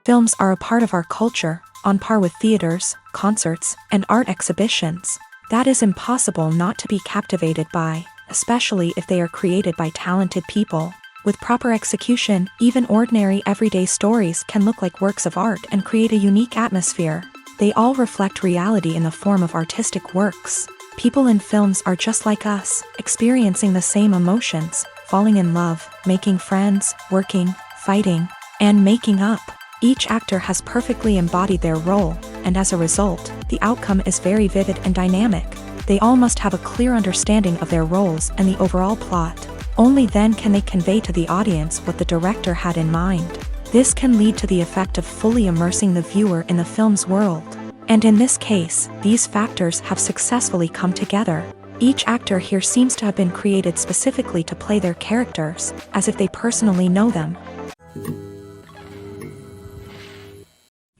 Films are a part of our culture, on par with theaters, concerts, and art exhibitions. That is impossible not to be captivated by, especially if they are created by talented people. With proper execution, even ordinary everyday stories can look like works of art and create a unique atmosphere. They all reflect reality in the form of artistic works. People in films are just like us, experiencing the same emotions, falling in love, making friends, working, fighting, and making up. Each actor has perfectly embodied their role, and as a result, the outcome is very vivid and dynamic. They all must have a clear understanding of their roles and the overall plot. Only then can they convey to the audience what the director had in mind. This can lead to the effect of fully immersing the viewer in the film's world. And in this case, these factors have successfully come together. Each actor here seems to have been created specifically to play their characters, as if they personally know them.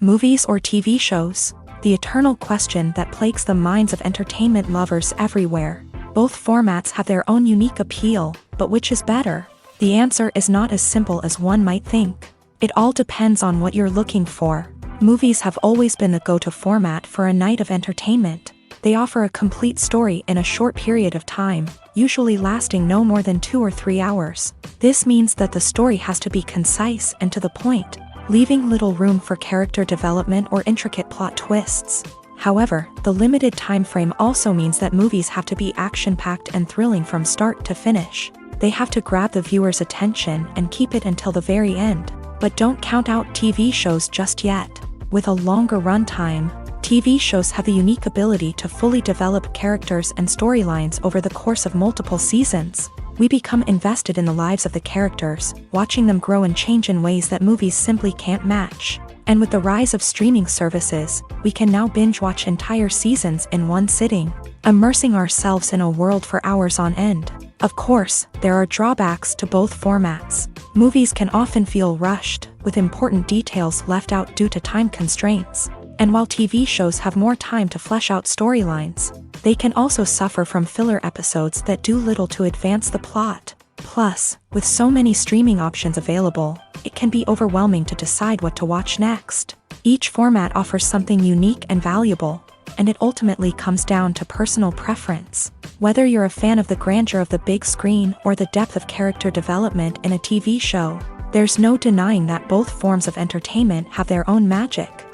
Movies or TV shows? The eternal question that plagues the minds of entertainment lovers everywhere. Both formats have their own unique appeal, but which is better? The answer is not as simple as one might think. It all depends on what you're looking for. Movies have always been the go-to format for a night of entertainment. They offer a complete story in a short period of time, usually lasting no more than 2 or 3 hours. This means that the story has to be concise and to the point, leaving little room for character development or intricate plot twists. However, the limited time frame also means that movies have to be action-packed and thrilling from start to finish. They have to grab the viewer's attention and keep it until the very end. But don't count out TV shows just yet. With a longer runtime, TV shows have the unique ability to fully develop characters and storylines over the course of multiple seasons. We become invested in the lives of the characters, watching them grow and change in ways that movies simply can't match. And with the rise of streaming services, we can now binge-watch entire seasons in one sitting, immersing ourselves in a world for hours on end. Of course, there are drawbacks to both formats. Movies can often feel rushed, with important details left out due to time constraints. And while TV shows have more time to flesh out storylines, they can also suffer from filler episodes that do little to advance the plot. Plus, with so many streaming options available, it can be overwhelming to decide what to watch next. Each format offers something unique and valuable, and it ultimately comes down to personal preference. Whether you're a fan of the grandeur of the big screen or the depth of character development in a TV show, there's no denying that both forms of entertainment have their own magic.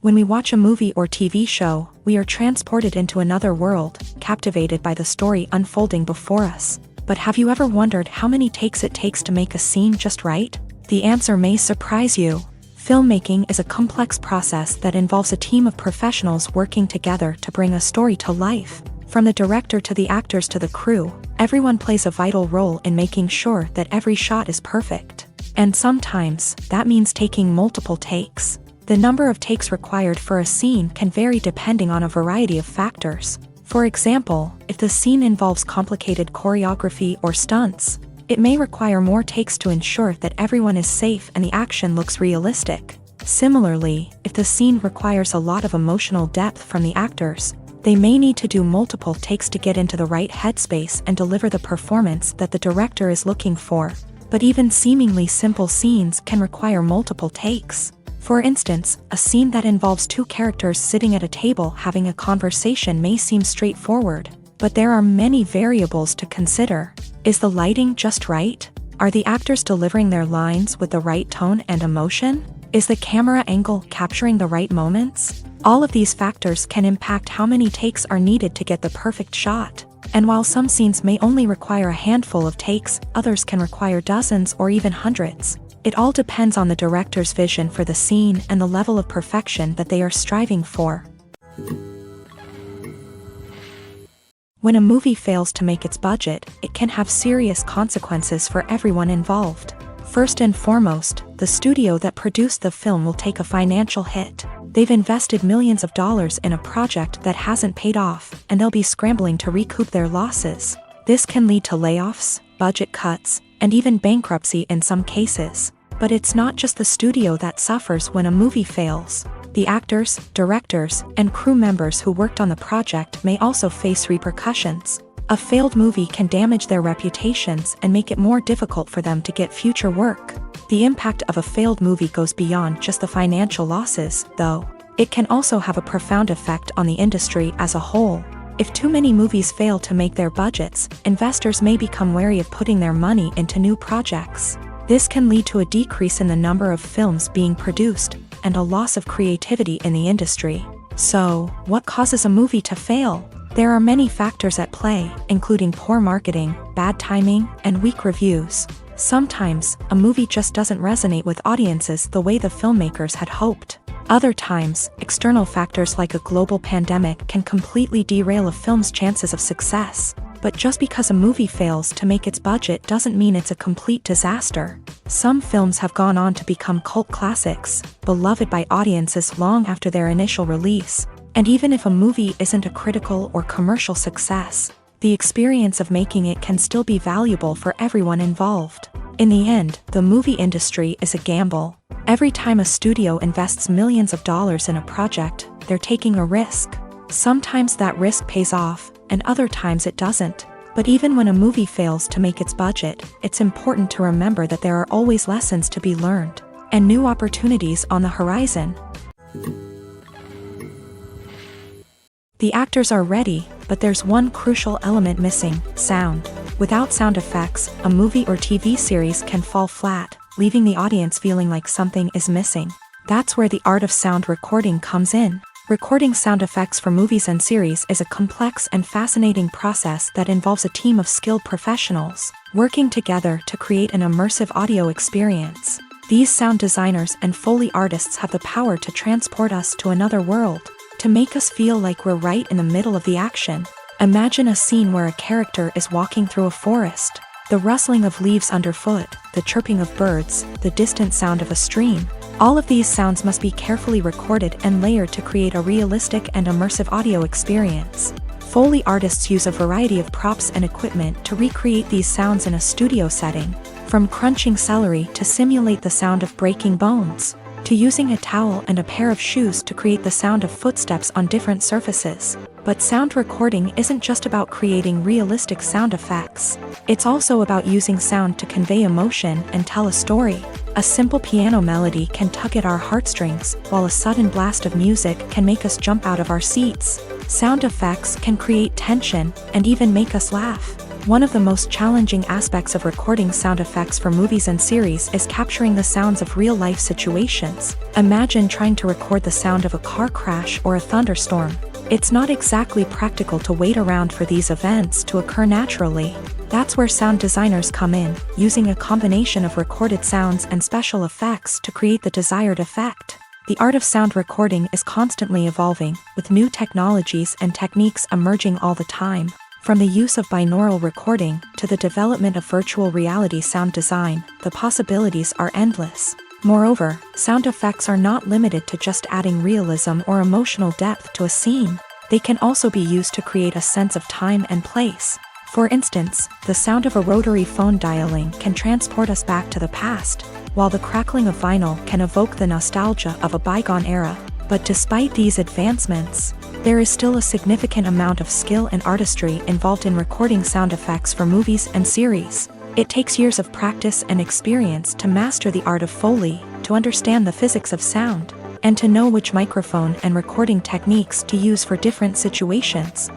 When we watch a movie or TV show, we are transported into another world, captivated by the story unfolding before us. But have you ever wondered how many takes it takes to make a scene just right? The answer may surprise you. Filmmaking is a complex process that involves a team of professionals working together to bring a story to life. From the director to the actors to the crew, everyone plays a vital role in making sure that every shot is perfect. And sometimes, that means taking multiple takes. The number of takes required for a scene can vary depending on a variety of factors. For example, if the scene involves complicated choreography or stunts, it may require more takes to ensure that everyone is safe and the action looks realistic. Similarly, if the scene requires a lot of emotional depth from the actors, they may need to do multiple takes to get into the right headspace and deliver the performance that the director is looking for. But even seemingly simple scenes can require multiple takes. For instance, a scene that involves 2 characters sitting at a table having a conversation may seem straightforward, but there are many variables to consider. Is the lighting just right? Are the actors delivering their lines with the right tone and emotion? Is the camera angle capturing the right moments? All of these factors can impact how many takes are needed to get the perfect shot. And while some scenes may only require a handful of takes, others can require dozens or even hundreds. It all depends on the director's vision for the scene and the level of perfection that they are striving for. When a movie fails to make its budget, it can have serious consequences for everyone involved. First and foremost, the studio that produced the film will take a financial hit. They've invested millions of dollars in a project that hasn't paid off, and they'll be scrambling to recoup their losses. This can lead to layoffs, budget cuts, and even bankruptcy in some cases. But it's not just the studio that suffers when a movie fails. The actors, directors, and crew members who worked on the project may also face repercussions. A failed movie can damage their reputations and make it more difficult for them to get future work. The impact of a failed movie goes beyond just the financial losses, though. It can also have a profound effect on the industry as a whole. If too many movies fail to make their budgets, investors may become wary of putting their money into new projects. This can lead to a decrease in the number of films being produced, and a loss of creativity in the industry. So, what causes a movie to fail? There are many factors at play, including poor marketing, bad timing, and weak reviews. Sometimes, a movie just doesn't resonate with audiences the way the filmmakers had hoped. Other times, external factors like a global pandemic can completely derail a film's chances of success. But just because a movie fails to make its budget doesn't mean it's a complete disaster. Some films have gone on to become cult classics, beloved by audiences long after their initial release. And even if a movie isn't a critical or commercial success, the experience of making it can still be valuable for everyone involved. In the end, the movie industry is a gamble. Every time a studio invests millions of dollars in a project, they're taking a risk. Sometimes that risk pays off, and other times it doesn't. But even when a movie fails to make its budget, it's important to remember that there are always lessons to be learned, and new opportunities on the horizon. The actors are ready, but there's one crucial element missing: sound. Without sound effects, a movie or TV series can fall flat, leaving the audience feeling like something is missing. That's where the art of sound recording comes in. Recording sound effects for movies and series is a complex and fascinating process that involves a team of skilled professionals working together to create an immersive audio experience. These sound designers and Foley artists have the power to transport us to another world, to make us feel like we're right in the middle of the action. Imagine a scene where a character is walking through a forest. The rustling of leaves underfoot, the chirping of birds, the distant sound of a stream. All of these sounds must be carefully recorded and layered to create a realistic and immersive audio experience. Foley artists use a variety of props and equipment to recreate these sounds in a studio setting, from crunching celery to simulate the sound of breaking bones, to using a towel and a pair of shoes to create the sound of footsteps on different surfaces. But sound recording isn't just about creating realistic sound effects. It's also about using sound to convey emotion and tell a story. A simple piano melody can tug at our heartstrings, while a sudden blast of music can make us jump out of our seats. Sound effects can create tension and even make us laugh. One of the most challenging aspects of recording sound effects for movies and series is capturing the sounds of real-life situations. Imagine trying to record the sound of a car crash or a thunderstorm. It's not exactly practical to wait around for these events to occur naturally. That's where sound designers come in, using a combination of recorded sounds and special effects to create the desired effect. The art of sound recording is constantly evolving, with new technologies and techniques emerging all the time. From the use of binaural recording to the development of virtual reality sound design, the possibilities are endless. Moreover, sound effects are not limited to just adding realism or emotional depth to a scene. They can also be used to create a sense of time and place. For instance, the sound of a rotary phone dialing can transport us back to the past, while the crackling of vinyl can evoke the nostalgia of a bygone era. But despite these advancements, there is still a significant amount of skill and artistry involved in recording sound effects for movies and series. It takes years of practice and experience to master the art of Foley, to understand the physics of sound, and to know which microphone and recording techniques to use for different situations.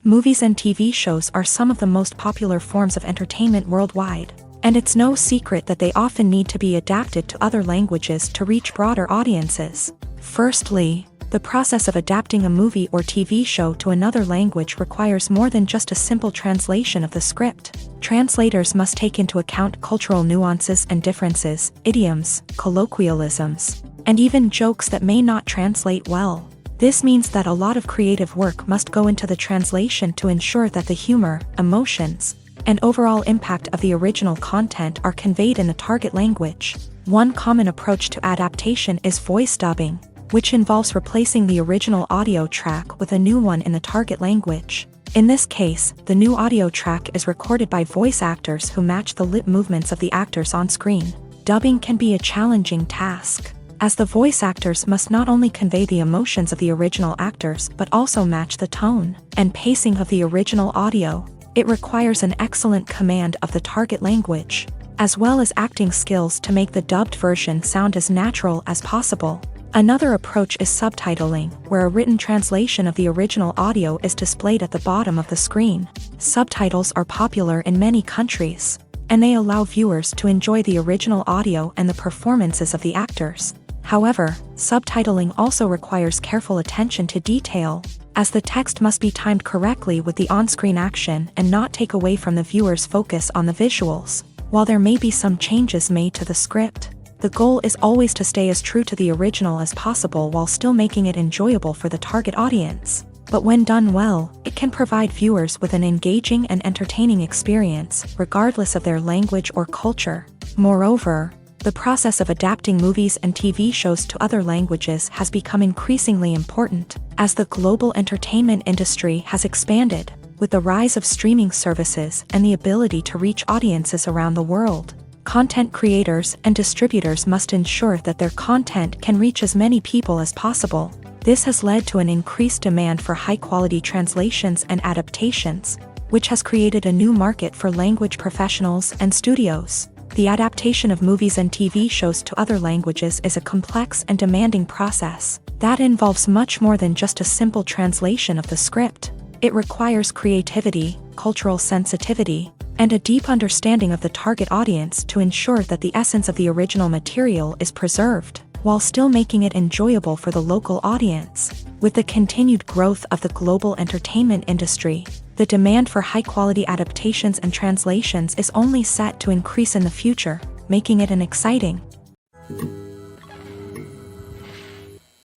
Movies and TV shows are some of the most popular forms of entertainment worldwide, and it's no secret that they often need to be adapted to other languages to reach broader audiences. Firstly, the process of adapting a movie or TV show to another language requires more than just a simple translation of the script. Translators must take into account cultural nuances and differences, idioms, colloquialisms, and even jokes that may not translate well. This means that a lot of creative work must go into the translation to ensure that the humor, emotions, and overall impact of the original content are conveyed in the target language. One common approach to adaptation is voice dubbing, which involves replacing the original audio track with a new one in the target language. In this case, the new audio track is recorded by voice actors who match the lip movements of the actors on screen. Dubbing can be a challenging task. as the voice actors must not only convey the emotions of the original actors but also match the tone and pacing of the original audio. It requires an excellent command of the target language, as well as acting skills to make the dubbed version sound as natural as possible. Another approach is subtitling, where a written translation of the original audio is displayed at the bottom of the screen. Subtitles are popular in many countries, and they allow viewers to enjoy the original audio and the performances of the actors. However, subtitling also requires careful attention to detail, as the text must be timed correctly with the on-screen action and not take away from the viewer's focus on the visuals. While there may be some changes made to the script, the goal is always to stay as true to the original as possible while still making it enjoyable for the target audience. But when done well, it can provide viewers with an engaging and entertaining experience, regardless of their language or culture. Moreover, the process of adapting movies and TV shows to other languages has become increasingly important, as the global entertainment industry has expanded, with the rise of streaming services and the ability to reach audiences around the world. Content creators and distributors must ensure that their content can reach as many people as possible. This has led to an increased demand for high-quality translations and adaptations, which has created a new market for language professionals and studios. The adaptation of movies and TV shows to other languages is a complex and demanding process that involves much more than just a simple translation of the script. It requires creativity, cultural sensitivity, and a deep understanding of the target audience to ensure that the essence of the original material is preserved, while still making it enjoyable for the local audience. With the continued growth of the global entertainment industry, the demand for high-quality adaptations and translations is only set to increase in the future, making it an exciting.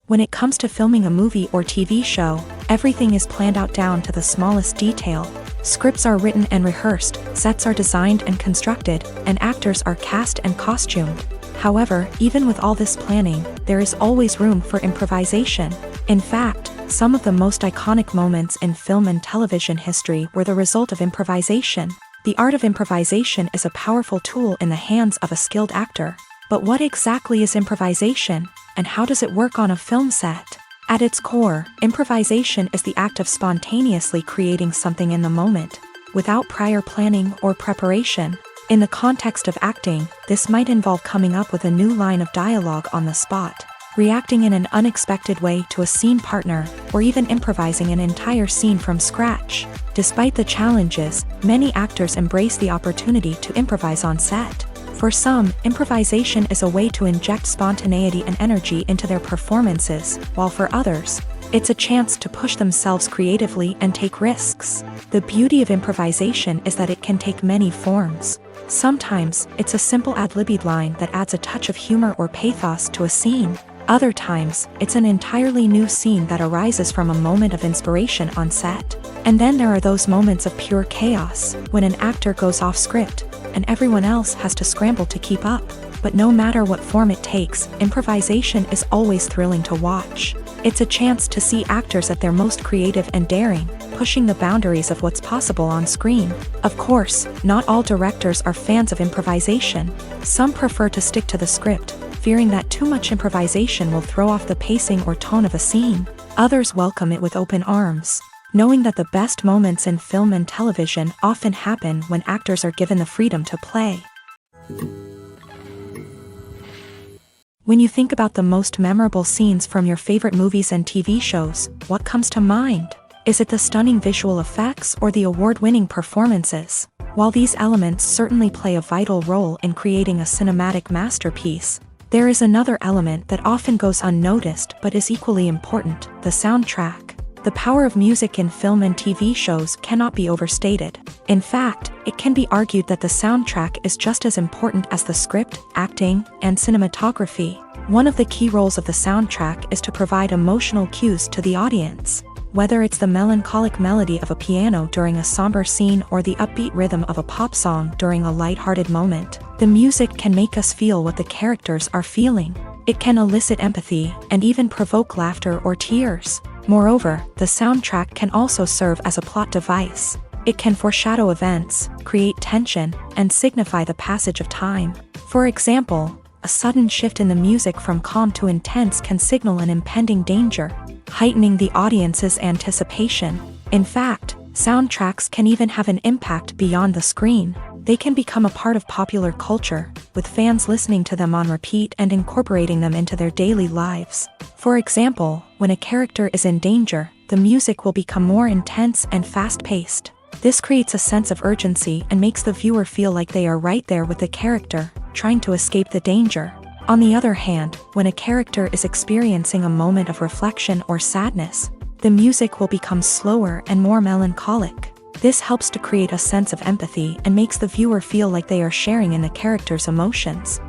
When it comes to filming a movie or TV show, everything is planned out down to the smallest detail. Scripts are written and rehearsed, sets are designed and constructed, and actors are cast and costumed. However, even with all this planning, there is always room for improvisation. In fact, some of the most iconic moments in film and television history were the result of improvisation. The art of improvisation is a powerful tool in the hands of a skilled actor. But what exactly is improvisation, and how does it work on a film set? At its core, improvisation is the act of spontaneously creating something in the moment, without prior planning or preparation. In the context of acting, this might involve coming up with a new line of dialogue on the spot, reacting in an unexpected way to a scene partner, or even improvising an entire scene from scratch. Despite the challenges, many actors embrace the opportunity to improvise on set. For some, improvisation is a way to inject spontaneity and energy into their performances, while for others, it's a chance to push themselves creatively and take risks. The beauty of improvisation is that it can take many forms. Sometimes, it's a simple ad-libbed line that adds a touch of humor or pathos to a scene. Other times, it's an entirely new scene that arises from a moment of inspiration on set. And then there are those moments of pure chaos, when an actor goes off script, and everyone else has to scramble to keep up. But no matter what form it takes, improvisation is always thrilling to watch. It's a chance to see actors at their most creative and daring, pushing the boundaries of what's possible on screen. Of course, not all directors are fans of improvisation. Some prefer to stick to the script, fearing that too much improvisation will throw off the pacing or tone of a scene. Others welcome it with open arms, knowing that the best moments in film and television often happen when actors are given the freedom to play. When you think about the most memorable scenes from your favorite movies and TV shows, what comes to mind? Is it the stunning visual effects or the award-winning performances? While these elements certainly play a vital role in creating a cinematic masterpiece, there is another element that often goes unnoticed but is equally important: the soundtrack. The power of music in film and TV shows cannot be overstated. In fact, it can be argued that the soundtrack is just as important as the script, acting, and cinematography. One of the key roles of the soundtrack is to provide emotional cues to the audience. Whether it's the melancholic melody of a piano during a somber scene or the upbeat rhythm of a pop song during a lighthearted moment, the music can make us feel what the characters are feeling. It can elicit empathy and even provoke laughter or tears. Moreover, the soundtrack can also serve as a plot device. It can foreshadow events, create tension, and signify the passage of time. For example, a sudden shift in the music from calm to intense can signal an impending danger, heightening the audience's anticipation. In fact, soundtracks can even have an impact beyond the screen. They can become a part of popular culture, with fans listening to them on repeat and incorporating them into their daily lives. For example, when a character is in danger, the music will become more intense and fast-paced. This creates a sense of urgency and makes the viewer feel like they are right there with the character, trying to escape the danger. On the other hand, when a character is experiencing a moment of reflection or sadness, the music will become slower and more melancholic. This helps to create a sense of empathy and makes the viewer feel like they are sharing in the character's emotions.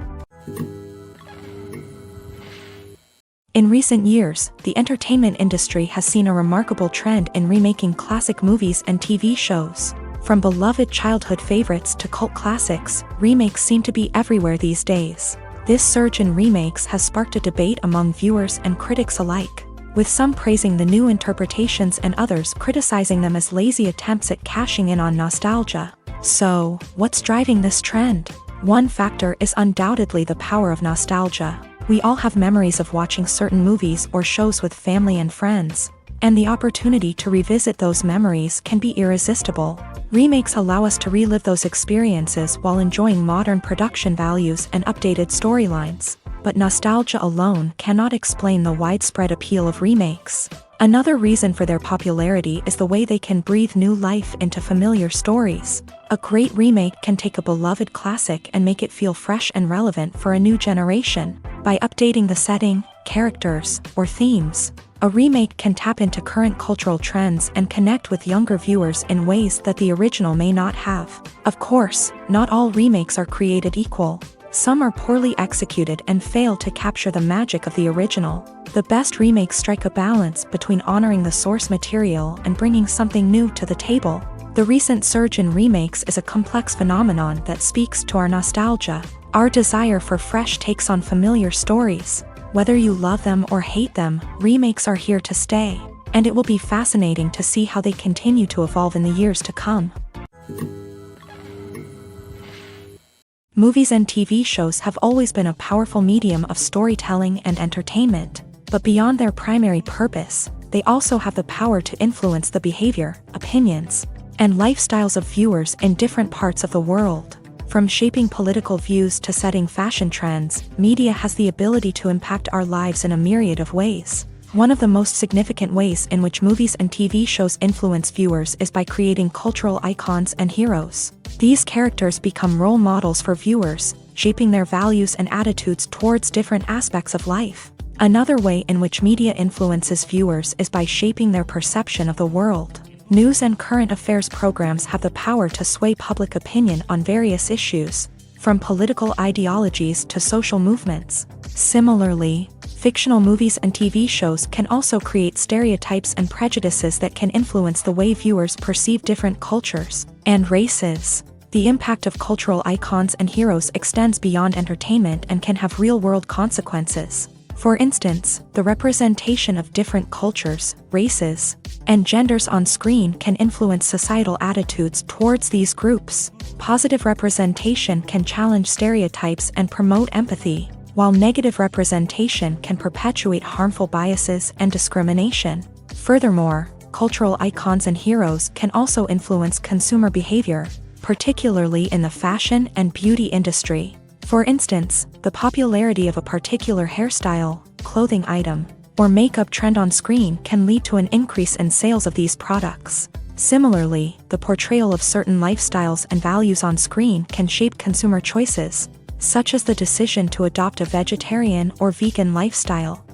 In recent years, the entertainment industry has seen a remarkable trend in remaking classic movies and TV shows. From beloved childhood favorites to cult classics, remakes seem to be everywhere these days. This surge in remakes has sparked a debate among viewers and critics alike, with some praising the new interpretations and others criticizing them as lazy attempts at cashing in on nostalgia. So, what's driving this trend? One factor is undoubtedly the power of nostalgia. We all have memories of watching certain movies or shows with family and friends, and the opportunity to revisit those memories can be irresistible. Remakes allow us to relive those experiences while enjoying modern production values and updated storylines. But nostalgia alone cannot explain the widespread appeal of remakes. Another reason for their popularity is the way they can breathe new life into familiar stories. A great remake can take a beloved classic and make it feel fresh and relevant for a new generation. By updating the setting, characters, or themes, a remake can tap into current cultural trends and connect with younger viewers in ways that the original may not have. Of course, not all remakes are created equal. Some are poorly executed and fail to capture the magic of the original. The best remakes strike a balance between honoring the source material and bringing something new to the table. The recent surge in remakes is a complex phenomenon that speaks to our nostalgia, our desire for fresh takes on familiar stories. Whether you love them or hate them, remakes are here to stay, and it will be fascinating to see how they continue to evolve in the years to come. Movies and TV shows have always been a powerful medium of storytelling and entertainment, but beyond their primary purpose, they also have the power to influence the behavior, opinions, and lifestyles of viewers in different parts of the world. From shaping political views to setting fashion trends, media has the ability to impact our lives in a myriad of ways. One of the most significant ways in which movies and TV shows influence viewers is by creating cultural icons and heroes. These characters become role models for viewers, shaping their values and attitudes towards different aspects of life. Another way in which media influences viewers is by shaping their perception of the world. News and current affairs programs have the power to sway public opinion on various issues, from political ideologies to social movements. Similarly, fictional movies and TV shows can also create stereotypes and prejudices that can influence the way viewers perceive different cultures and races. The impact of cultural icons and heroes extends beyond entertainment and can have real-world consequences. For instance, the representation of different cultures, races, and genders on screen can influence societal attitudes towards these groups. Positive representation can challenge stereotypes and promote empathy, while negative representation can perpetuate harmful biases and discrimination. Furthermore, cultural icons and heroes can also influence consumer behavior, particularly in the fashion and beauty industry. For instance, the popularity of a particular hairstyle, clothing item, or makeup trend on screen can lead to an increase in sales of these products. Similarly, the portrayal of certain lifestyles and values on screen can shape consumer choices, such as the decision to adopt a vegetarian or vegan lifestyle.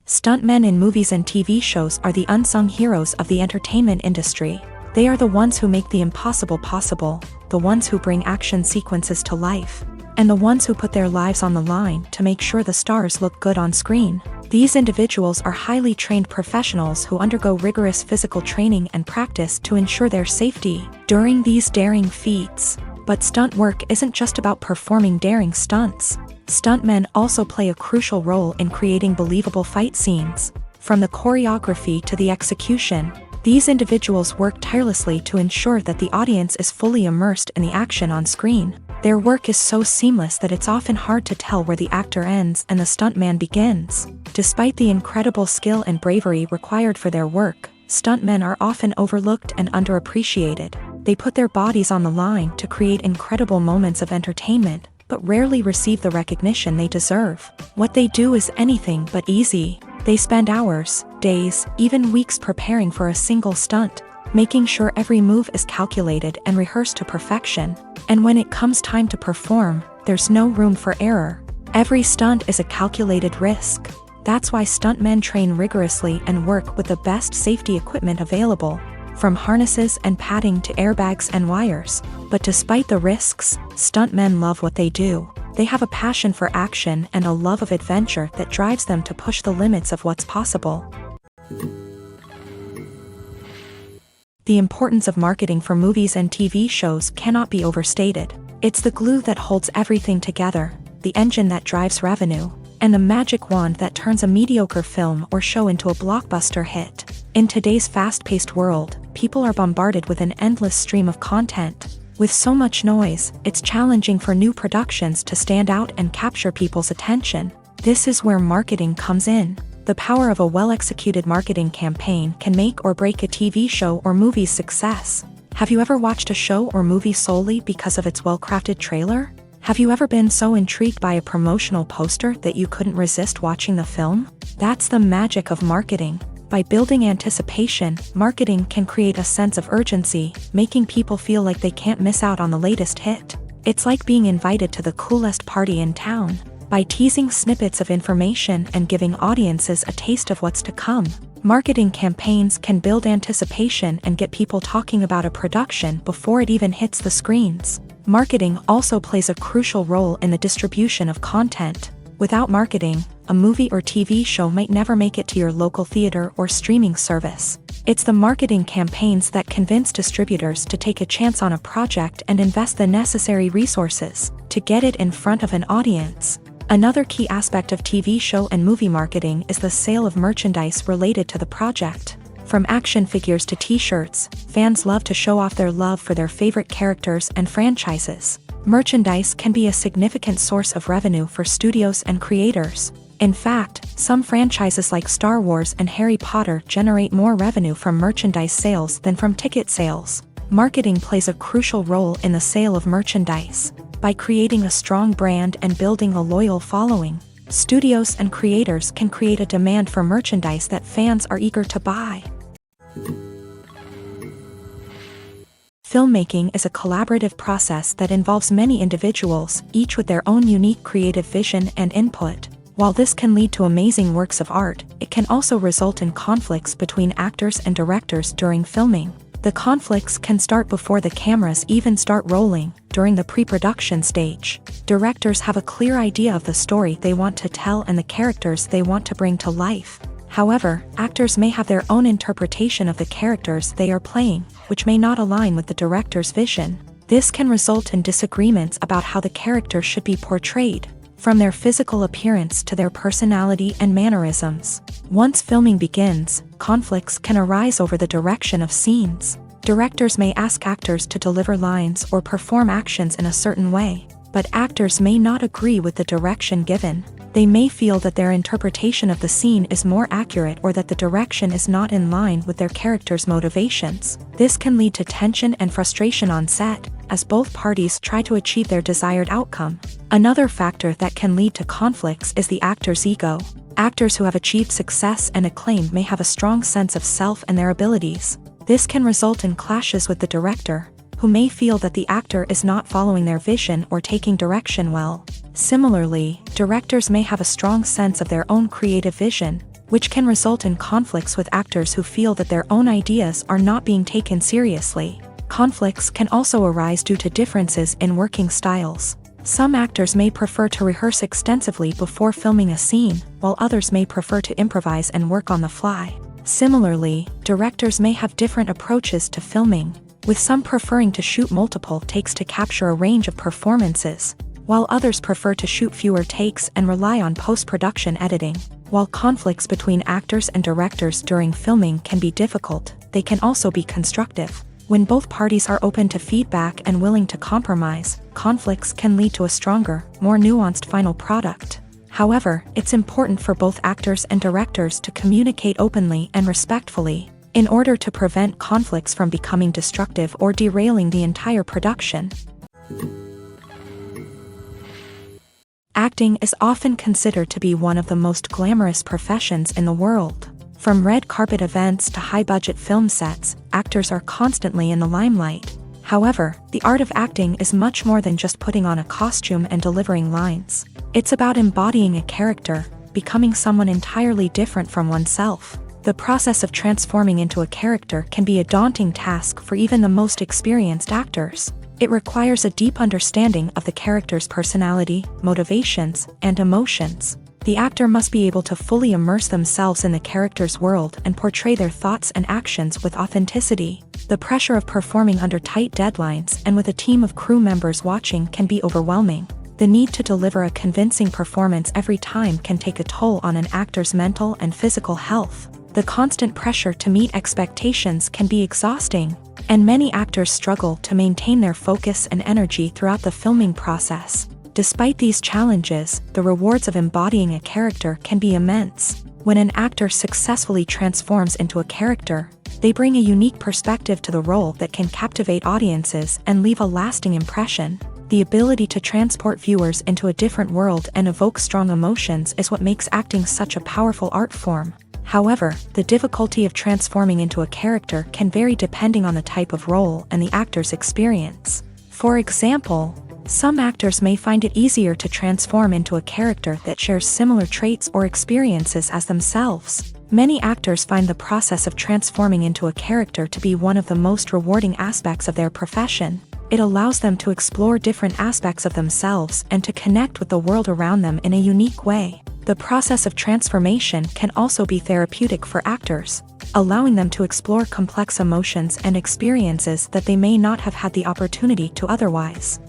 Stuntmen in movies and TV shows are the unsung heroes of the entertainment industry. They are the ones who make the impossible possible, the ones who bring action sequences to life, and the ones who put their lives on the line to make sure the stars look good on screen. These individuals are highly trained professionals who undergo rigorous physical training and practice to ensure their safety during these daring feats. But stunt work isn't just about performing daring stunts. Stuntmen also play a crucial role in creating believable fight scenes. From the choreography to the execution, these individuals work tirelessly to ensure that the audience is fully immersed in the action on screen. Their work is so seamless that it's often hard to tell where the actor ends and the stuntman begins. Despite the incredible skill and bravery required for their work, stuntmen are often overlooked and underappreciated. They put their bodies on the line to create incredible moments of entertainment, but rarely receive the recognition they deserve. What they do is anything but easy. They spend hours, days, even weeks preparing for a single stunt, making sure every move is calculated and rehearsed to perfection. And when it comes time to perform, there's no room for error. Every stunt is a calculated risk. That's why stuntmen train rigorously and work with the best safety equipment available, from harnesses and padding to airbags and wires. But despite the risks, stuntmen love what they do. They have a passion for action and a love of adventure that drives them to push the limits of what's possible. The importance of marketing for movies and TV shows cannot be overstated. It's the glue that holds everything together, the engine that drives revenue, and the magic wand that turns a mediocre film or show into a blockbuster hit. In today's fast-paced world, people are bombarded with an endless stream of content. With so much noise, it's challenging for new productions to stand out and capture people's attention. This is where marketing comes in. The power of a well-executed marketing campaign can make or break a TV show or movie's success. Have you ever watched a show or movie solely because of its well-crafted trailer? Have you ever been so intrigued by a promotional poster that you couldn't resist watching the film? That's the magic of marketing. By building anticipation, marketing can create a sense of urgency, making people feel like they can't miss out on the latest hit. It's like being invited to the coolest party in town. By teasing snippets of information and giving audiences a taste of what's to come, marketing campaigns can build anticipation and get people talking about a production before it even hits the screens. Marketing also plays a crucial role in the distribution of content. Without marketing, a movie or TV show might never make it to your local theater or streaming service. It's the marketing campaigns that convince distributors to take a chance on a project and invest the necessary resources to get it in front of an audience. Another key aspect of TV show and movie marketing is the sale of merchandise related to the project. From action figures to t-shirts, fans love to show off their love for their favorite characters and franchises. Merchandise can be a significant source of revenue for studios and creators. In fact, some franchises like Star Wars and Harry Potter generate more revenue from merchandise sales than from ticket sales. Marketing plays a crucial role in the sale of merchandise. By creating a strong brand and building a loyal following, studios and creators can create a demand for merchandise that fans are eager to buy. Filmmaking is a collaborative process that involves many individuals, each with their own unique creative vision and input. While this can lead to amazing works of art, it can also result in conflicts between actors and directors during filming. The conflicts can start before the cameras even start rolling, during the pre-production stage. Directors have a clear idea of the story they want to tell and the characters they want to bring to life. However, actors may have their own interpretation of the characters they are playing, which may not align with the director's vision. This can result in disagreements about how the character should be portrayed, from their physical appearance to their personality and mannerisms. Once filming begins, conflicts can arise over the direction of scenes. Directors may ask actors to deliver lines or perform actions in a certain way, but actors may not agree with the direction given. They may feel that their interpretation of the scene is more accurate or that the direction is not in line with their character's motivations. This can lead to tension and frustration on set, as both parties try to achieve their desired outcome. Another factor that can lead to conflicts is the actor's ego. Actors who have achieved success and acclaim may have a strong sense of self and their abilities. This can result in clashes with the director, who may feel that the actor is not following their vision or taking direction well. Similarly, directors may have a strong sense of their own creative vision, which can result in conflicts with actors who feel that their own ideas are not being taken seriously. Conflicts can also arise due to differences in working styles. Some actors may prefer to rehearse extensively before filming a scene, while others may prefer to improvise and work on the fly. Similarly, directors may have different approaches to filming, with some preferring to shoot multiple takes to capture a range of performances, while others prefer to shoot fewer takes and rely on post-production editing. While conflicts between actors and directors during filming can be difficult, they can also be constructive. When both parties are open to feedback and willing to compromise, conflicts can lead to a stronger, more nuanced final product. However, it's important for both actors and directors to communicate openly and respectfully, in order to prevent conflicts from becoming destructive or derailing the entire production. Acting is often considered to be one of the most glamorous professions in the world. From red carpet events to high-budget film sets, actors are constantly in the limelight. However, the art of acting is much more than just putting on a costume and delivering lines. It's about embodying a character, becoming someone entirely different from oneself. The process of transforming into a character can be a daunting task for even the most experienced actors. It requires a deep understanding of the character's personality, motivations, and emotions. The actor must be able to fully immerse themselves in the character's world and portray their thoughts and actions with authenticity. The pressure of performing under tight deadlines and with a team of crew members watching can be overwhelming. The need to deliver a convincing performance every time can take a toll on an actor's mental and physical health. The constant pressure to meet expectations can be exhausting, and many actors struggle to maintain their focus and energy throughout the filming process. Despite these challenges, the rewards of embodying a character can be immense. When an actor successfully transforms into a character, they bring a unique perspective to the role that can captivate audiences and leave a lasting impression. The ability to transport viewers into a different world and evoke strong emotions is what makes acting such a powerful art form. However, the difficulty of transforming into a character can vary depending on the type of role and the actor's experience. For example, some actors may find it easier to transform into a character that shares similar traits or experiences as themselves. Many actors find the process of transforming into a character to be one of the most rewarding aspects of their profession. It allows them to explore different aspects of themselves and to connect with the world around them in a unique way. The process of transformation can also be therapeutic for actors, allowing them to explore complex emotions and experiences that they may not have had the opportunity to otherwise.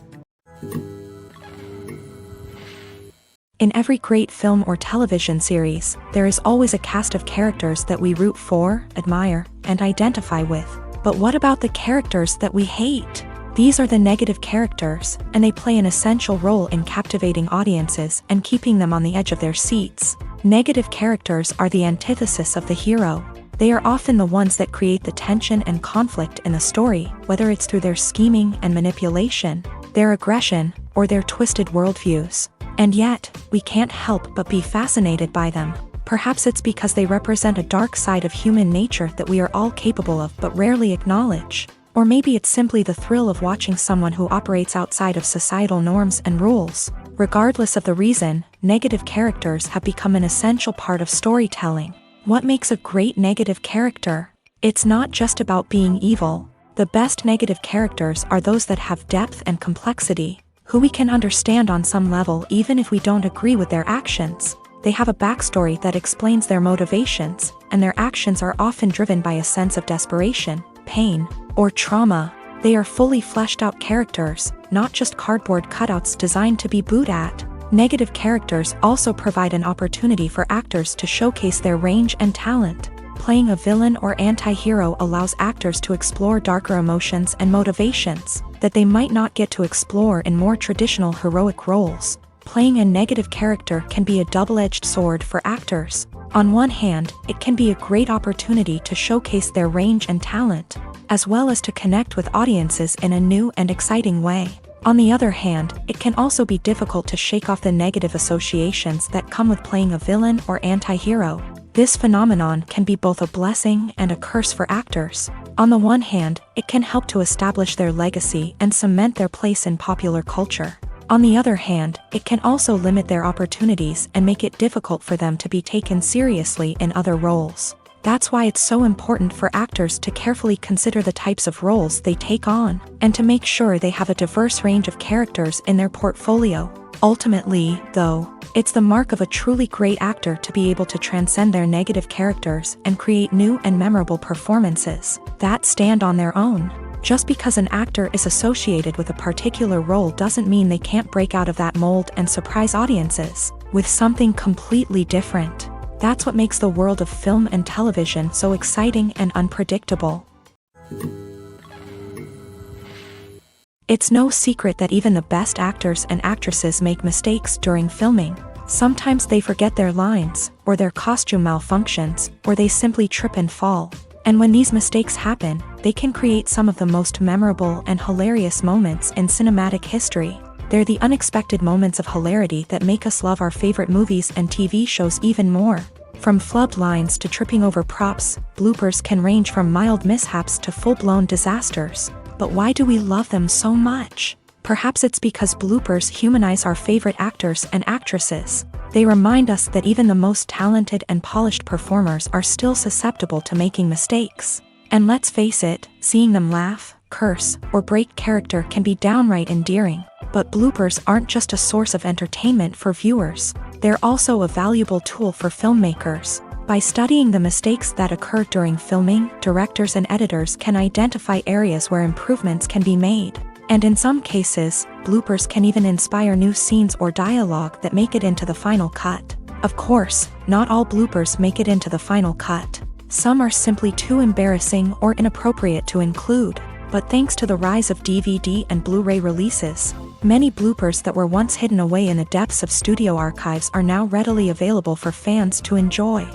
In every great film or television series, there is always a cast of characters that we root for, admire, and identify with. But what about the characters that we hate? These are the negative characters, and they play an essential role in captivating audiences and keeping them on the edge of their seats. Negative characters are the antithesis of the hero. They are often the ones that create the tension and conflict in the story, whether it's through their scheming and manipulation, their aggression, or their twisted worldviews. And yet, we can't help but be fascinated by them. Perhaps it's because they represent a dark side of human nature that we are all capable of but rarely acknowledge. Or maybe it's simply the thrill of watching someone who operates outside of societal norms and rules. Regardless of the reason, negative characters have become an essential part of storytelling. What makes a great negative character? It's not just about being evil. The best negative characters are those that have depth and complexity, who we can understand on some level even if we don't agree with their actions. They have a backstory that explains their motivations, and their actions are often driven by a sense of desperation, pain, or trauma. They are fully fleshed out characters, not just cardboard cutouts designed to be booed at. Negative characters also provide an opportunity for actors to showcase their range and talent. Playing a villain or anti-hero allows actors to explore darker emotions and motivations that they might not get to explore in more traditional heroic roles. Playing a negative character can be a double-edged sword for actors. On one hand, it can be a great opportunity to showcase their range and talent, as well as to connect with audiences in a new and exciting way. On the other hand, it can also be difficult to shake off the negative associations that come with playing a villain or anti-hero. This phenomenon can be both a blessing and a curse for actors. On the one hand, it can help to establish their legacy and cement their place in popular culture. On the other hand, it can also limit their opportunities and make it difficult for them to be taken seriously in other roles. That's why it's so important for actors to carefully consider the types of roles they take on, and to make sure they have a diverse range of characters in their portfolio. Ultimately, though, it's the mark of a truly great actor to be able to transcend their negative characters and create new and memorable performances that stand on their own. Just because an actor is associated with a particular role doesn't mean they can't break out of that mold and surprise audiences with something completely different. That's what makes the world of film and television so exciting and unpredictable. It's no secret that even the best actors and actresses make mistakes during filming. Sometimes they forget their lines, or their costume malfunctions, or they simply trip and fall. And when these mistakes happen, they can create some of the most memorable and hilarious moments in cinematic history. They're the unexpected moments of hilarity that make us love our favorite movies and TV shows even more. From flubbed lines to tripping over props, bloopers can range from mild mishaps to full-blown disasters. But why do we love them so much? Perhaps it's because bloopers humanize our favorite actors and actresses. They remind us that even the most talented and polished performers are still susceptible to making mistakes. And let's face it, seeing them laugh, curse, or break character can be downright endearing. But bloopers aren't just a source of entertainment for viewers. They're also a valuable tool for filmmakers. By studying the mistakes that occur during filming, directors and editors can identify areas where improvements can be made. And in some cases, bloopers can even inspire new scenes or dialogue that make it into the final cut. Of course, not all bloopers make it into the final cut. Some are simply too embarrassing or inappropriate to include. But thanks to the rise of DVD and Blu-ray releases, many bloopers that were once hidden away in the depths of studio archives are now readily available for fans to enjoy.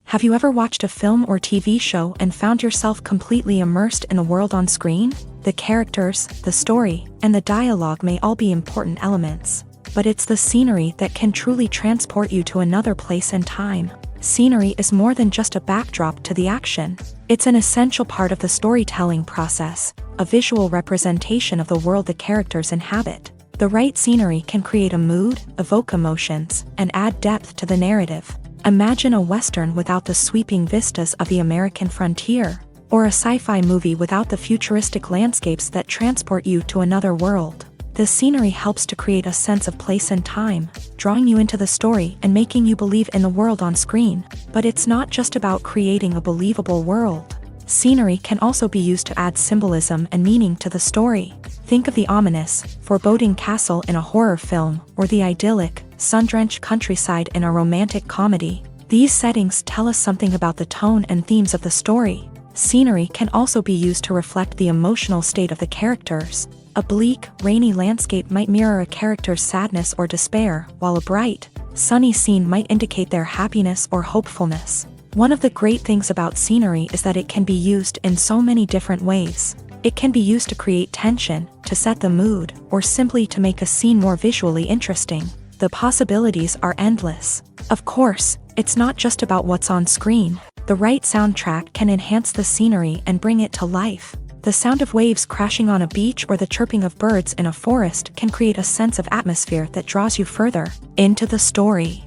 Have you ever watched a film or TV show and found yourself completely immersed in the world on screen? The characters, the story, and the dialogue may all be important elements, but it's the scenery that can truly transport you to another place and time. Scenery is more than just a backdrop to the action. It's an essential part of the storytelling process, a visual representation of the world the characters inhabit. The right scenery can create a mood, evoke emotions, and add depth to the narrative. Imagine a Western without the sweeping vistas of the American frontier, or a sci-fi movie without the futuristic landscapes that transport you to another world. The scenery helps to create a sense of place and time, drawing you into the story and making you believe in the world on screen. But it's not just about creating a believable world. Scenery can also be used to add symbolism and meaning to the story. Think of the ominous, foreboding castle in a horror film, or the idyllic, sun-drenched countryside in a romantic comedy. These settings tell us something about the tone and themes of the story. Scenery can also be used to reflect the emotional state of the characters. A bleak, rainy landscape might mirror a character's sadness or despair, while a bright, sunny scene might indicate their happiness or hopefulness. One of the great things about scenery is that it can be used in so many different ways. It can be used to create tension, to set the mood, or simply to make a scene more visually interesting. The possibilities are endless. Of course, it's not just about what's on screen. The right soundtrack can enhance the scenery and bring it to life. The sound of waves crashing on a beach or the chirping of birds in a forest can create a sense of atmosphere that draws you further into the story.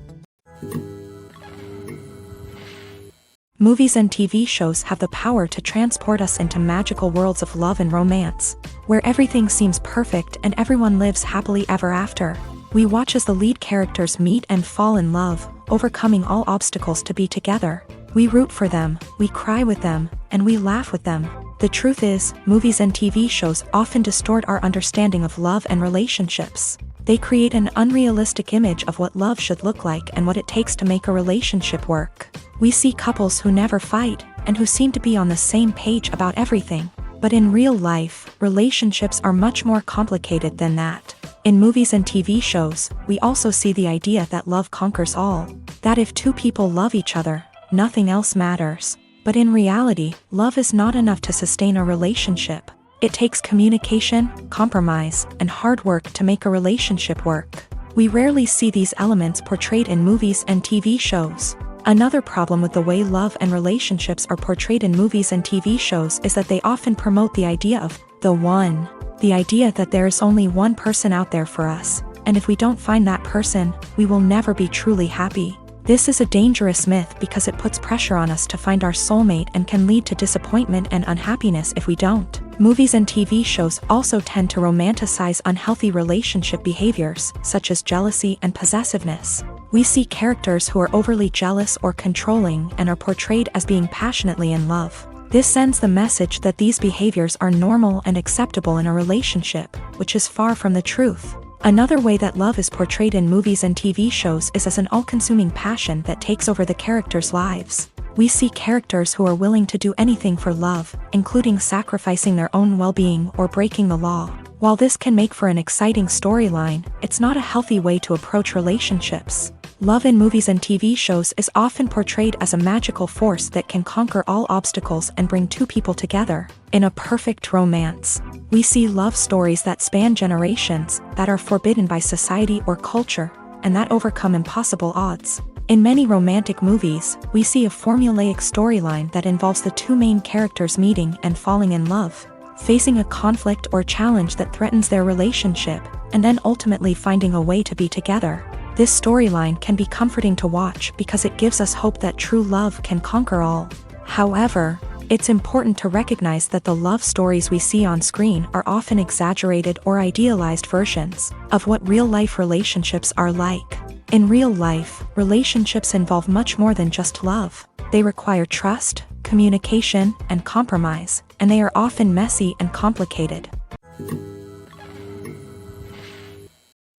Movies and TV shows have the power to transport us into magical worlds of love and romance, where everything seems perfect and everyone lives happily ever after. We watch as the lead characters meet and fall in love, overcoming all obstacles to be together. We root for them, we cry with them, and we laugh with them. The truth is, movies and TV shows often distort our understanding of love and relationships. They create an unrealistic image of what love should look like and what it takes to make a relationship work. We see couples who never fight, and who seem to be on the same page about everything. But in real life, relationships are much more complicated than that. In movies and TV shows, we also see the idea that love conquers all. That if two people love each other, nothing else matters. But in reality, love is not enough to sustain a relationship. It takes communication, compromise, and hard work to make a relationship work. We rarely see these elements portrayed in movies and TV shows. Another problem with the way love and relationships are portrayed in movies and TV shows is that they often promote the idea of the one. The idea that there is only one person out there for us, and if we don't find that person, we will never be truly happy. This is a dangerous myth because it puts pressure on us to find our soulmate and can lead to disappointment and unhappiness if we don't. Movies and TV shows also tend to romanticize unhealthy relationship behaviors, such as jealousy and possessiveness. We see characters who are overly jealous or controlling and are portrayed as being passionately in love. This sends the message that these behaviors are normal and acceptable in a relationship, which is far from the truth. Another way that love is portrayed in movies and TV shows is as an all-consuming passion that takes over the characters' lives. We see characters who are willing to do anything for love, including sacrificing their own well-being or breaking the law. While this can make for an exciting storyline, it's not a healthy way to approach relationships. Love in movies and TV shows is often portrayed as a magical force that can conquer all obstacles and bring two people together. In a perfect romance, we see love stories that span generations, that are forbidden by society or culture, and that overcome impossible odds. In many romantic movies, we see a formulaic storyline that involves the two main characters meeting and falling in love, facing a conflict or challenge that threatens their relationship, and then ultimately finding a way to be together. This storyline can be comforting to watch because it gives us hope that true love can conquer all. However, it's important to recognize that the love stories we see on screen are often exaggerated or idealized versions of what real-life relationships are like. In real life, relationships involve much more than just love. They require trust, communication, and compromise, and they are often messy and complicated.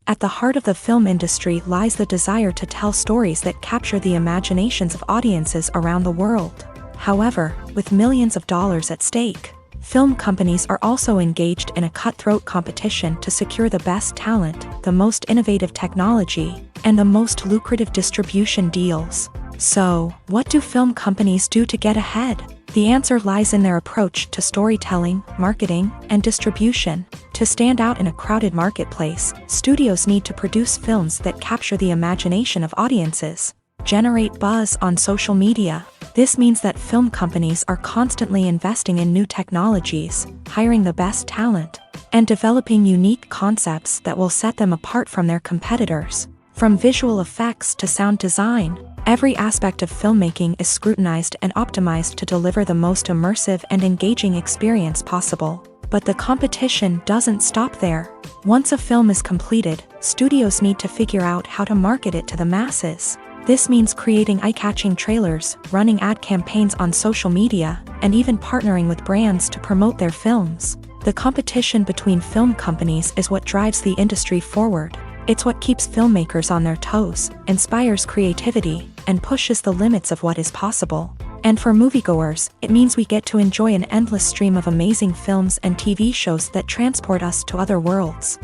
At the heart of the film industry lies the desire to tell stories that capture the imaginations of audiences around the world. However, with millions of dollars at stake, film companies are also engaged in a cutthroat competition to secure the best talent, the most innovative technology, and the most lucrative distribution deals. So, what do film companies do to get ahead? The answer lies in their approach to storytelling, marketing, and distribution. To stand out in a crowded marketplace, studios need to produce films that capture the imagination of audiences, generate buzz on social media. This means that film companies are constantly investing in new technologies, hiring the best talent, and developing unique concepts that will set them apart from their competitors. From visual effects to sound design, every aspect of filmmaking is scrutinized and optimized to deliver the most immersive and engaging experience possible. But the competition doesn't stop there. Once a film is completed, studios need to figure out how to market it to the masses. This means creating eye-catching trailers, running ad campaigns on social media, and even partnering with brands to promote their films. The competition between film companies is what drives the industry forward. It's what keeps filmmakers on their toes, inspires creativity, and pushes the limits of what is possible. And for moviegoers, it means we get to enjoy an endless stream of amazing films and TV shows that transport us to other worlds.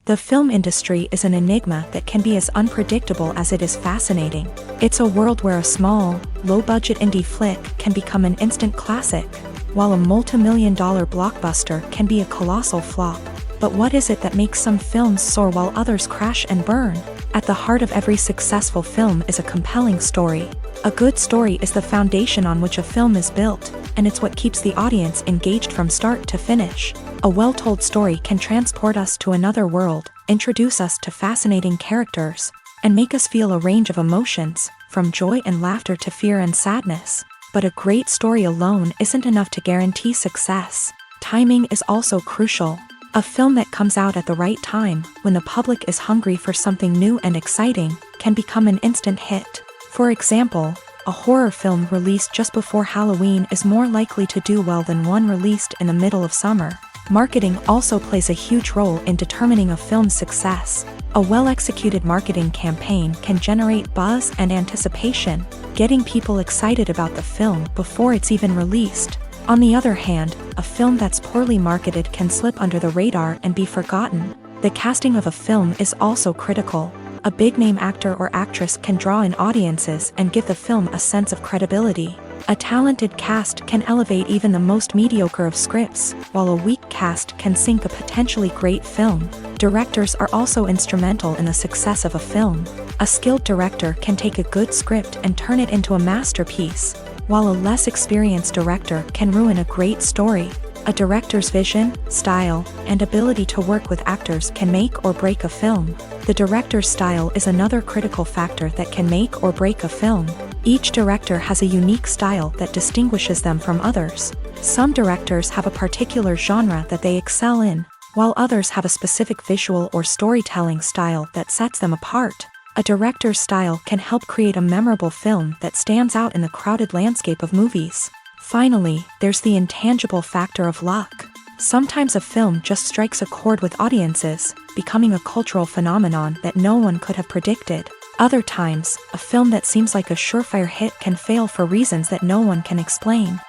The film industry is an enigma that can be as unpredictable as it is fascinating. It's a world where a small, low-budget indie flick can become an instant classic, while a multi-million-dollar blockbuster can be a colossal flop. But what is it that makes some films soar while others crash and burn? At the heart of every successful film is a compelling story. A good story is the foundation on which a film is built, and it's what keeps the audience engaged from start to finish. A well-told story can transport us to another world, introduce us to fascinating characters, and make us feel a range of emotions, from joy and laughter to fear and sadness. But a great story alone isn't enough to guarantee success. Timing is also crucial. A film that comes out at the right time, when the public is hungry for something new and exciting, can become an instant hit. For example, a horror film released just before Halloween is more likely to do well than one released in the middle of summer. Marketing also plays a huge role in determining a film's success. A well-executed marketing campaign can generate buzz and anticipation, getting people excited about the film before it's even released. On the other hand, a film that's poorly marketed can slip under the radar and be forgotten. The casting of a film is also critical. A big-name actor or actress can draw in audiences and give the film a sense of credibility. A talented cast can elevate even the most mediocre of scripts, while a weak cast can sink a potentially great film. Directors are also instrumental in the success of a film. A skilled director can take a good script and turn it into a masterpiece, while a less experienced director can ruin a great story. A director's vision, style, and ability to work with actors can make or break a film. The director's style is another critical factor that can make or break a film. Each director has a unique style that distinguishes them from others. Some directors have a particular genre that they excel in, while others have a specific visual or storytelling style that sets them apart. A director's style can help create a memorable film that stands out in the crowded landscape of movies. Finally, there's the intangible factor of luck. Sometimes a film just strikes a chord with audiences, becoming a cultural phenomenon that no one could have predicted. Other times, a film that seems like a surefire hit can fail for reasons that no one can explain.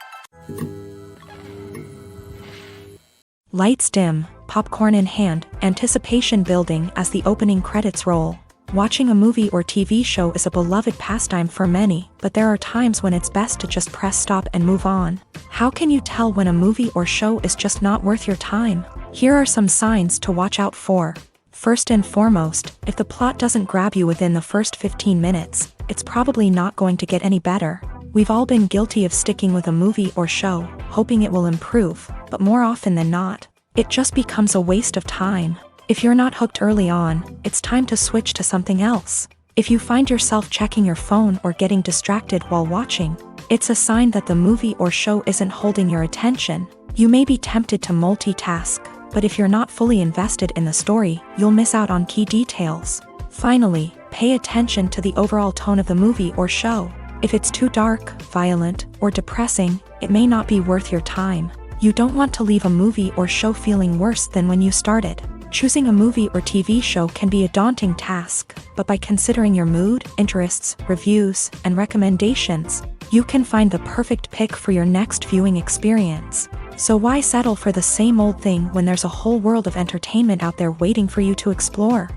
Lights dim, popcorn in hand, anticipation building as the opening credits roll. Watching a movie or TV show is a beloved pastime for many, but there are times when it's best to just press stop and move on. How can you tell when a movie or show is just not worth your time? Here are some signs to watch out for. First and foremost, if the plot doesn't grab you within the first 15 minutes, it's probably not going to get any better. We've all been guilty of sticking with a movie or show, hoping it will improve, but more often than not, it just becomes a waste of time. If you're not hooked early on, it's time to switch to something else. If you find yourself checking your phone or getting distracted while watching, it's a sign that the movie or show isn't holding your attention. You may be tempted to multitask, but if you're not fully invested in the story, you'll miss out on key details. Finally, pay attention to the overall tone of the movie or show. If it's too dark, violent, or depressing, it may not be worth your time. You don't want to leave a movie or show feeling worse than when you started. Choosing a movie or TV show can be a daunting task, but by considering your mood, interests, reviews, and recommendations, you can find the perfect pick for your next viewing experience. So why settle for the same old thing when there's a whole world of entertainment out there waiting for you to explore?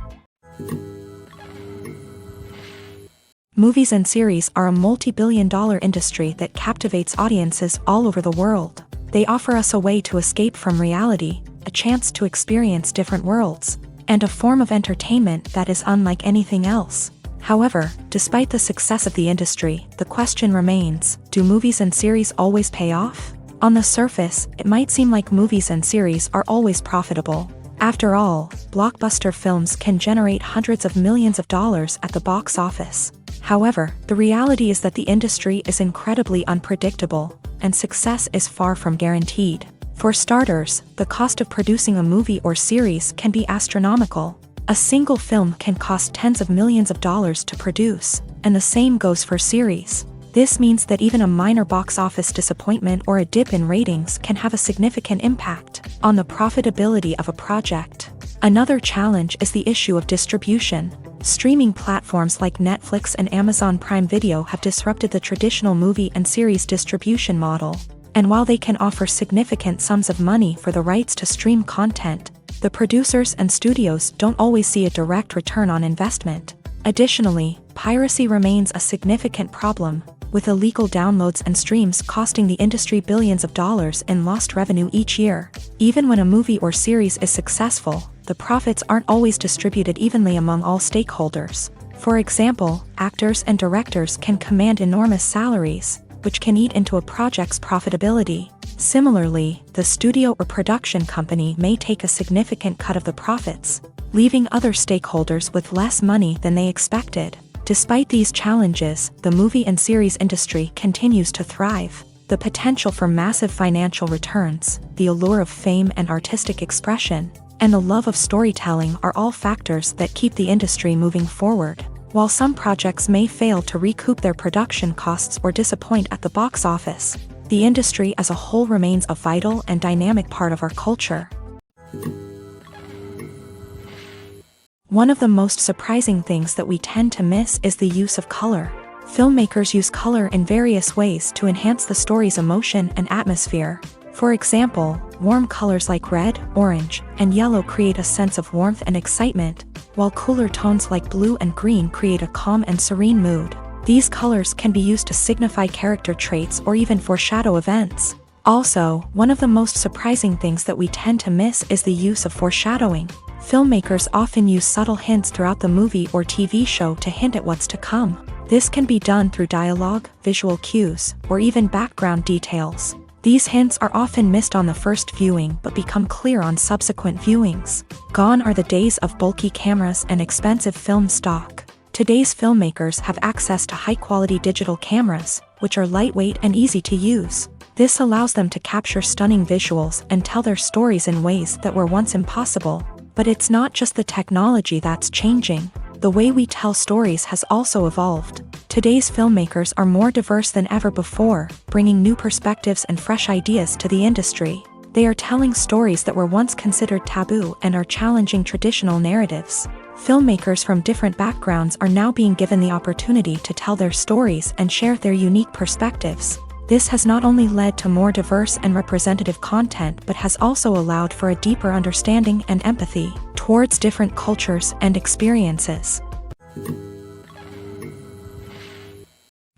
Movies and series are a multi-billion-dollar industry that captivates audiences all over the world. They offer us a way to escape from reality, a chance to experience different worlds, and a form of entertainment that is unlike anything else. However, despite the success of the industry, the question remains, do movies and series always pay off? On the surface, it might seem like movies and series are always profitable. After all, blockbuster films can generate hundreds of millions of dollars at the box office. However, the reality is that the industry is incredibly unpredictable, and success is far from guaranteed. For starters, the cost of producing a movie or series can be astronomical. A single film can cost tens of millions of dollars to produce, and the same goes for series. This means that even a minor box office disappointment or a dip in ratings can have a significant impact on the profitability of a project. Another challenge is the issue of distribution. Streaming platforms like Netflix and Amazon Prime Video have disrupted the traditional movie and series distribution model. And while they can offer significant sums of money for the rights to stream content, the producers and studios don't always see a direct return on investment. Additionally, piracy remains a significant problem, with illegal downloads and streams costing the industry billions of dollars in lost revenue each year. Even when a movie or series is successful, the profits aren't always distributed evenly among all stakeholders. For example, actors and directors can command enormous salaries, which can eat into a project's profitability. Similarly, the studio or production company may take a significant cut of the profits, leaving other stakeholders with less money than they expected. Despite these challenges, the movie and series industry continues to thrive. The potential for massive financial returns, the allure of fame and artistic expression, and the love of storytelling are all factors that keep the industry moving forward. While some projects may fail to recoup their production costs or disappoint at the box office, the industry as a whole remains a vital and dynamic part of our culture. One of the most surprising things that we tend to miss is the use of color. Filmmakers use color in various ways to enhance the story's emotion and atmosphere. For example, warm colors like red, orange, and yellow create a sense of warmth and excitement, while cooler tones like blue and green create a calm and serene mood. These colors can be used to signify character traits or even foreshadow events. Also, one of the most surprising things that we tend to miss is the use of foreshadowing. Filmmakers often use subtle hints throughout the movie or TV show to hint at what's to come. This can be done through dialogue, visual cues, or even background details. These hints are often missed on the first viewing but become clear on subsequent viewings. Gone are the days of bulky cameras and expensive film stock. Today's filmmakers have access to high-quality digital cameras, which are lightweight and easy to use. This allows them to capture stunning visuals and tell their stories in ways that were once impossible. But it's not just the technology that's changing. The way we tell stories has also evolved. Today's filmmakers are more diverse than ever before, bringing new perspectives and fresh ideas to the industry. They are telling stories that were once considered taboo and are challenging traditional narratives. Filmmakers from different backgrounds are now being given the opportunity to tell their stories and share their unique perspectives. This has not only led to more diverse and representative content but has also allowed for a deeper understanding and empathy towards different cultures and experiences.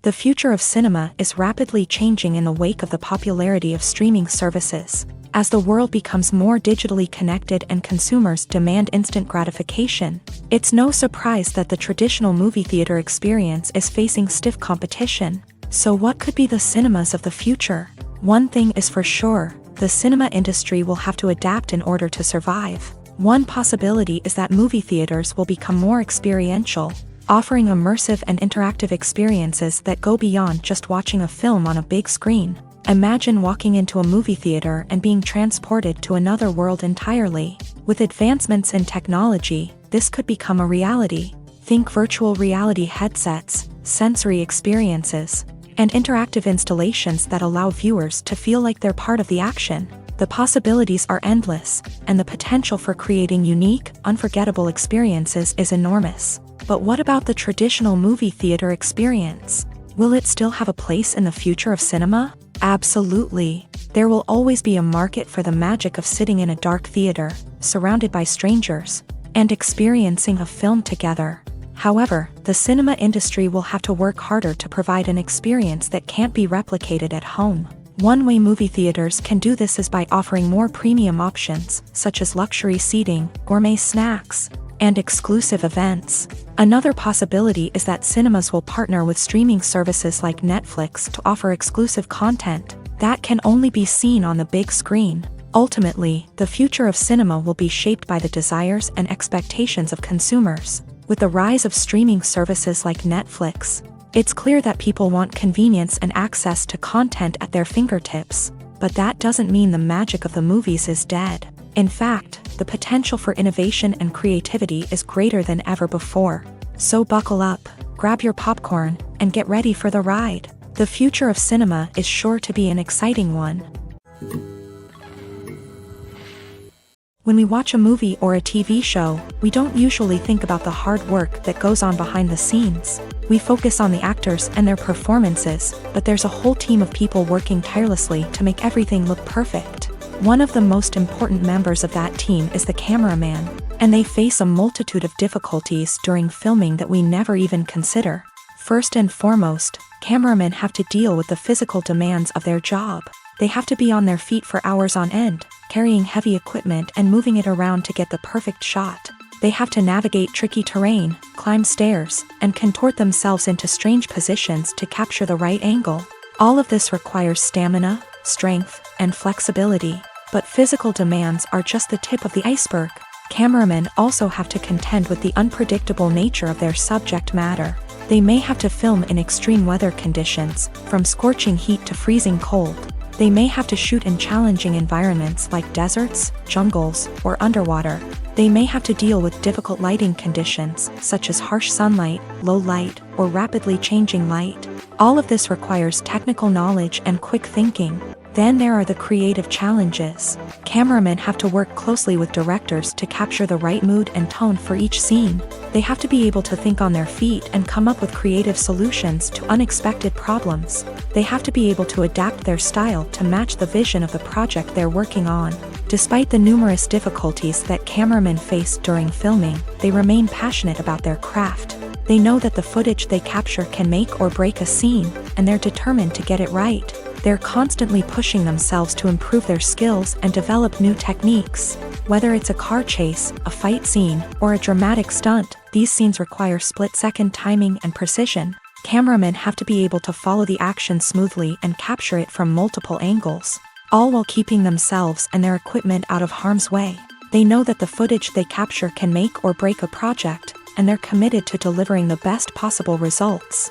The future of cinema is rapidly changing in the wake of the popularity of streaming services. As the world becomes more digitally connected and consumers demand instant gratification, it's no surprise that the traditional movie theater experience is facing stiff competition. So what could be the cinemas of the future? One thing is for sure, the cinema industry will have to adapt in order to survive. One possibility is that movie theaters will become more experiential, offering immersive and interactive experiences that go beyond just watching a film on a big screen. Imagine walking into a movie theater and being transported to another world entirely. With advancements in technology, this could become a reality. Think virtual reality headsets, sensory experiences, and interactive installations that allow viewers to feel like they're part of the action. The possibilities are endless, and the potential for creating unique, unforgettable experiences is enormous. But what about the traditional movie theater experience? Will it still have a place in the future of cinema? Absolutely. There will always be a market for the magic of sitting in a dark theater, surrounded by strangers, and experiencing a film together. However, the cinema industry will have to work harder to provide an experience that can't be replicated at home. One way movie theaters can do this is by offering more premium options, such as luxury seating, gourmet snacks, and exclusive events. Another possibility is that cinemas will partner with streaming services like Netflix to offer exclusive content that can only be seen on the big screen. Ultimately, the future of cinema will be shaped by the desires and expectations of consumers. With the rise of streaming services like Netflix, it's clear that people want convenience and access to content at their fingertips. But that doesn't mean the magic of the movies is dead. In fact, the potential for innovation and creativity is greater than ever before. So buckle up, grab your popcorn, and get ready for the ride. The future of cinema is sure to be an exciting one. When we watch a movie or a TV show, we don't usually think about the hard work that goes on behind the scenes. We focus on the actors and their performances, but there's a whole team of people working tirelessly to make everything look perfect. One of the most important members of that team is the cameraman, and they face a multitude of difficulties during filming that we never even consider. First and foremost, cameramen have to deal with the physical demands of their job. They have to be on their feet for hours on end, carrying heavy equipment and moving it around to get the perfect shot. They have to navigate tricky terrain, climb stairs, and contort themselves into strange positions to capture the right angle. All of this requires stamina, strength, and flexibility. But physical demands are just the tip of the iceberg. Cameramen also have to contend with the unpredictable nature of their subject matter. They may have to film in extreme weather conditions, from scorching heat to freezing cold. They may have to shoot in challenging environments like deserts, jungles, or underwater. They may have to deal with difficult lighting conditions, such as harsh sunlight, low light, or rapidly changing light. All of this requires technical knowledge and quick thinking. Then there are the creative challenges. Cameramen have to work closely with directors to capture the right mood and tone for each scene. They have to be able to think on their feet and come up with creative solutions to unexpected problems. They have to be able to adapt their style to match the vision of the project they're working on. Despite the numerous difficulties that cameramen face during filming, they remain passionate about their craft. They know that the footage they capture can make or break a scene, and they're determined to get it right. They're constantly pushing themselves to improve their skills and develop new techniques. Whether it's a car chase, a fight scene, or a dramatic stunt, these scenes require split-second timing and precision. Cameramen have to be able to follow the action smoothly and capture it from multiple angles, all while keeping themselves and their equipment out of harm's way. They know that the footage they capture can make or break a project, and they're committed to delivering the best possible results.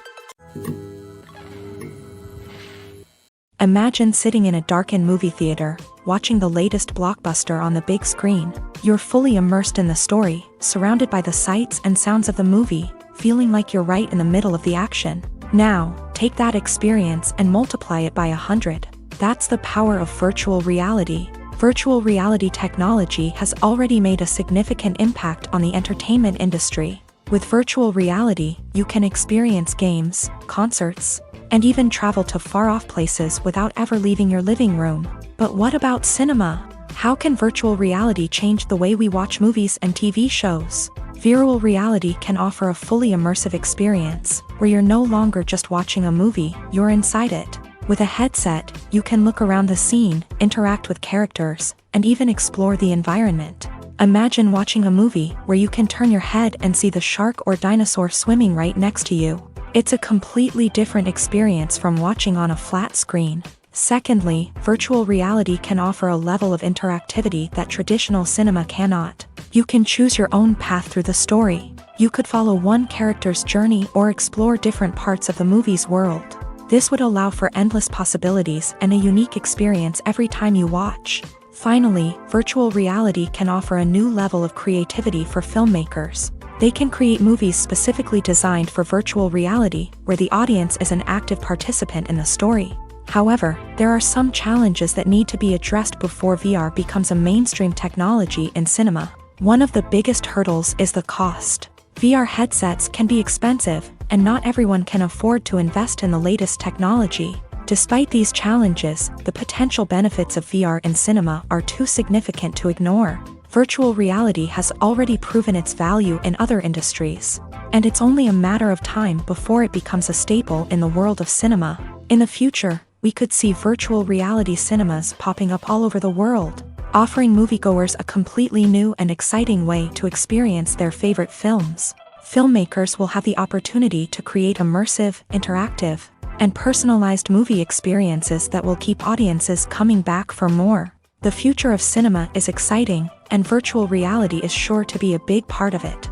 Imagine sitting in a darkened movie theater, watching the latest blockbuster on the big screen. You're fully immersed in the story, surrounded by the sights and sounds of the movie, feeling like you're right in the middle of the action. Now, take that experience and multiply it by 100. That's the power of virtual reality. Virtual reality technology has already made a significant impact on the entertainment industry. With virtual reality, you can experience games, concerts, and even travel to far-off places without ever leaving your living room. But what about cinema? How can virtual reality change the way we watch movies and TV shows? Virtual reality can offer a fully immersive experience, where you're no longer just watching a movie, you're inside it. With a headset, you can look around the scene, interact with characters, and even explore the environment. Imagine watching a movie where you can turn your head and see the shark or dinosaur swimming right next to you. It's a completely different experience from watching on a flat screen. Secondly, virtual reality can offer a level of interactivity that traditional cinema cannot. You can choose your own path through the story. You could follow one character's journey or explore different parts of the movie's world. This would allow for endless possibilities and a unique experience every time you watch. Finally, virtual reality can offer a new level of creativity for filmmakers. They can create movies specifically designed for virtual reality, where the audience is an active participant in the story. However, there are some challenges that need to be addressed before VR becomes a mainstream technology in cinema. One of the biggest hurdles is the cost. VR headsets can be expensive, and not everyone can afford to invest in the latest technology. Despite these challenges, the potential benefits of VR in cinema are too significant to ignore. Virtual reality has already proven its value in other industries, and it's only a matter of time before it becomes a staple in the world of cinema. In the future, we could see virtual reality cinemas popping up all over the world, offering moviegoers a completely new and exciting way to experience their favorite films. Filmmakers will have the opportunity to create immersive, interactive, and personalized movie experiences that will keep audiences coming back for more. The future of cinema is exciting, and virtual reality is sure to be a big part of it.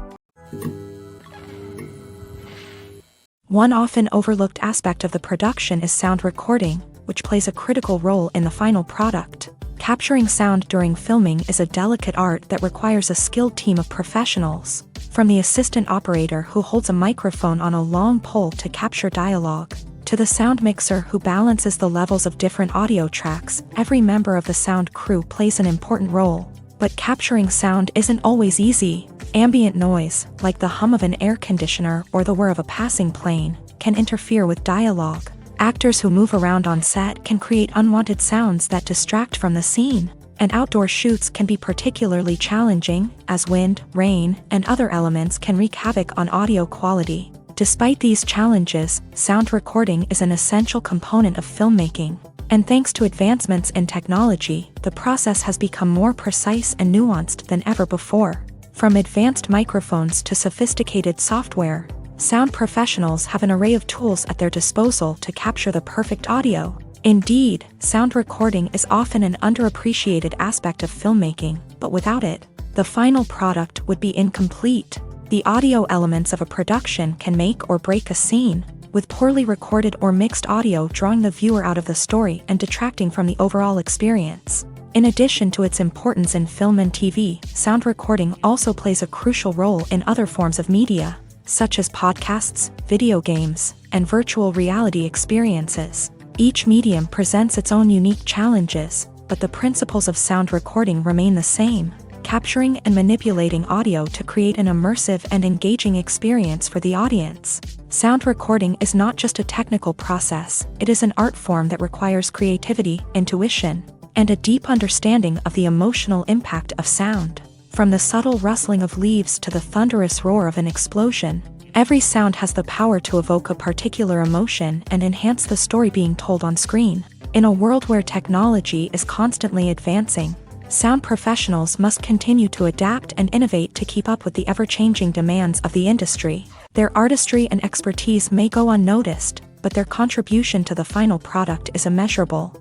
One often overlooked aspect of the production is sound recording, which plays a critical role in the final product. Capturing sound during filming is a delicate art that requires a skilled team of professionals. From the assistant operator who holds a microphone on a long pole to capture dialogue, to the sound mixer who balances the levels of different audio tracks, every member of the sound crew plays an important role. But capturing sound isn't always easy. Ambient noise, like the hum of an air conditioner or the whir of a passing plane, can interfere with dialogue. Actors who move around on set can create unwanted sounds that distract from the scene. And outdoor shoots can be particularly challenging, as wind, rain, and other elements can wreak havoc on audio quality. Despite these challenges, sound recording is an essential component of filmmaking. And thanks to advancements in technology, the process has become more precise and nuanced than ever before. From advanced microphones to sophisticated software, sound professionals have an array of tools at their disposal to capture the perfect audio. Indeed, sound recording is often an underappreciated aspect of filmmaking, but without it, the final product would be incomplete. The audio elements of a production can make or break a scene, with poorly recorded or mixed audio drawing the viewer out of the story and detracting from the overall experience. In addition to its importance in film and TV, sound recording also plays a crucial role in other forms of media, such as podcasts, video games, and virtual reality experiences. Each medium presents its own unique challenges, but the principles of sound recording remain the same, capturing and manipulating audio to create an immersive and engaging experience for the audience. Sound recording is not just a technical process, it is an art form that requires creativity, intuition, and a deep understanding of the emotional impact of sound. From the subtle rustling of leaves to the thunderous roar of an explosion, every sound has the power to evoke a particular emotion and enhance the story being told on screen. In a world where technology is constantly advancing, sound professionals must continue to adapt and innovate to keep up with the ever-changing demands of the industry. Their artistry and expertise may go unnoticed, but their contribution to the final product is immeasurable.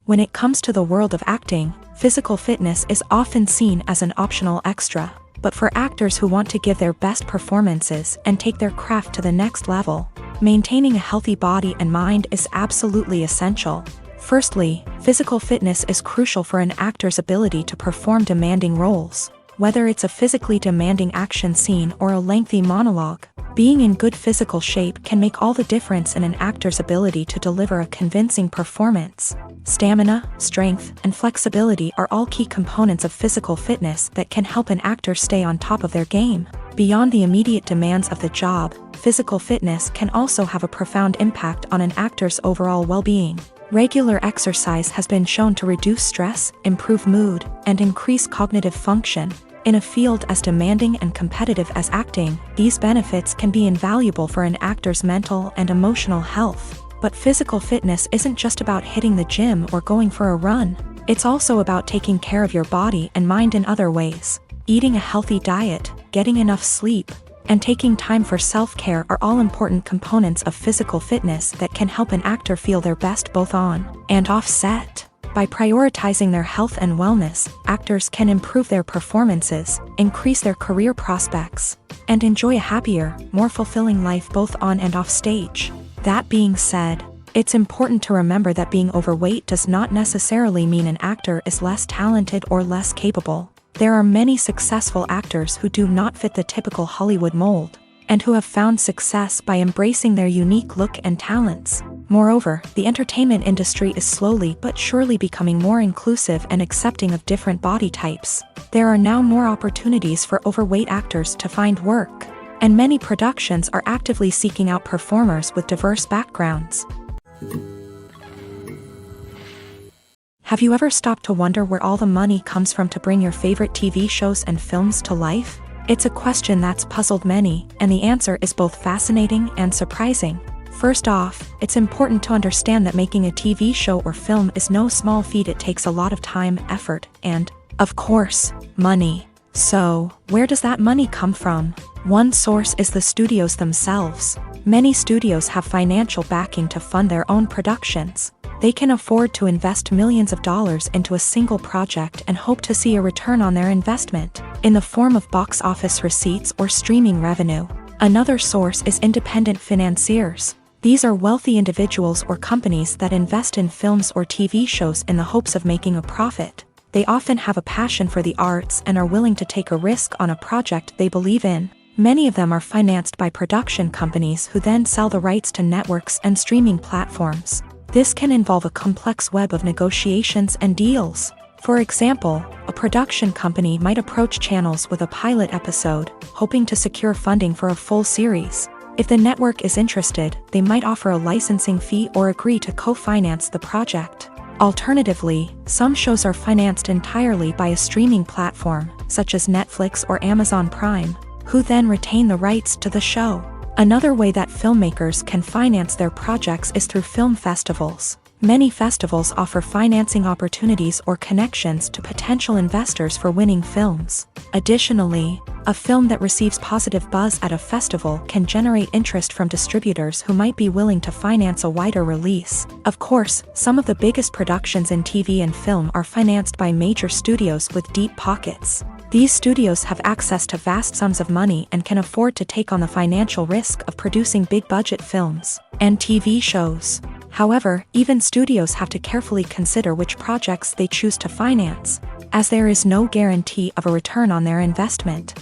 When it comes to the world of acting, physical fitness is often seen as an optional extra. But for actors who want to give their best performances and take their craft to the next level, maintaining a healthy body and mind is absolutely essential. Firstly, physical fitness is crucial for an actor's ability to perform demanding roles. Whether it's a physically demanding action scene or a lengthy monologue, being in good physical shape can make all the difference in an actor's ability to deliver a convincing performance. Stamina, strength, and flexibility are all key components of physical fitness that can help an actor stay on top of their game. Beyond the immediate demands of the job, physical fitness can also have a profound impact on an actor's overall well-being. Regular exercise has been shown to reduce stress, improve mood, and increase cognitive function. In a field as demanding and competitive as acting, these benefits can be invaluable for an actor's mental and emotional health. But physical fitness isn't just about hitting the gym or going for a run. It's also about taking care of your body and mind in other ways. Eating a healthy diet, getting enough sleep, and taking time for self-care are all important components of physical fitness that can help an actor feel their best both on and off set. By prioritizing their health and wellness, actors can improve their performances, increase their career prospects, and enjoy a happier, more fulfilling life both on and off stage. That being said, it's important to remember that being overweight does not necessarily mean an actor is less talented or less capable. There are many successful actors who do not fit the typical Hollywood mold, and who have found success by embracing their unique look and talents. Moreover, the entertainment industry is slowly but surely becoming more inclusive and accepting of different body types. There are now more opportunities for overweight actors to find work, and many productions are actively seeking out performers with diverse backgrounds. Have you ever stopped to wonder where all the money comes from to bring your favorite TV shows and films to life? It's a question that's puzzled many, and the answer is both fascinating and surprising. First off, it's important to understand that making a TV show or film is no small feat. It takes a lot of time, effort, and, of course, money. So, where does that money come from? One source is the studios themselves. Many studios have financial backing to fund their own productions. They can afford to invest millions of dollars into a single project and hope to see a return on their investment, in the form of box office receipts or streaming revenue. Another source is independent financiers. These are wealthy individuals or companies that invest in films or TV shows in the hopes of making a profit. They often have a passion for the arts and are willing to take a risk on a project they believe in. Many of them are financed by production companies who then sell the rights to networks and streaming platforms. This can involve a complex web of negotiations and deals. For example, a production company might approach channels with a pilot episode, hoping to secure funding for a full series. If the network is interested, they might offer a licensing fee or agree to co-finance the project. Alternatively, some shows are financed entirely by a streaming platform, such as Netflix or Amazon Prime, who then retain the rights to the show. Another way that filmmakers can finance their projects is through film festivals. Many festivals offer financing opportunities or connections to potential investors for winning films. Additionally, a film that receives positive buzz at a festival can generate interest from distributors who might be willing to finance a wider release. Of course, some of the biggest productions in TV and film are financed by major studios with deep pockets. These studios have access to vast sums of money and can afford to take on the financial risk of producing big-budget films and TV shows. However, even studios have to carefully consider which projects they choose to finance, as there is no guarantee of a return on their investment.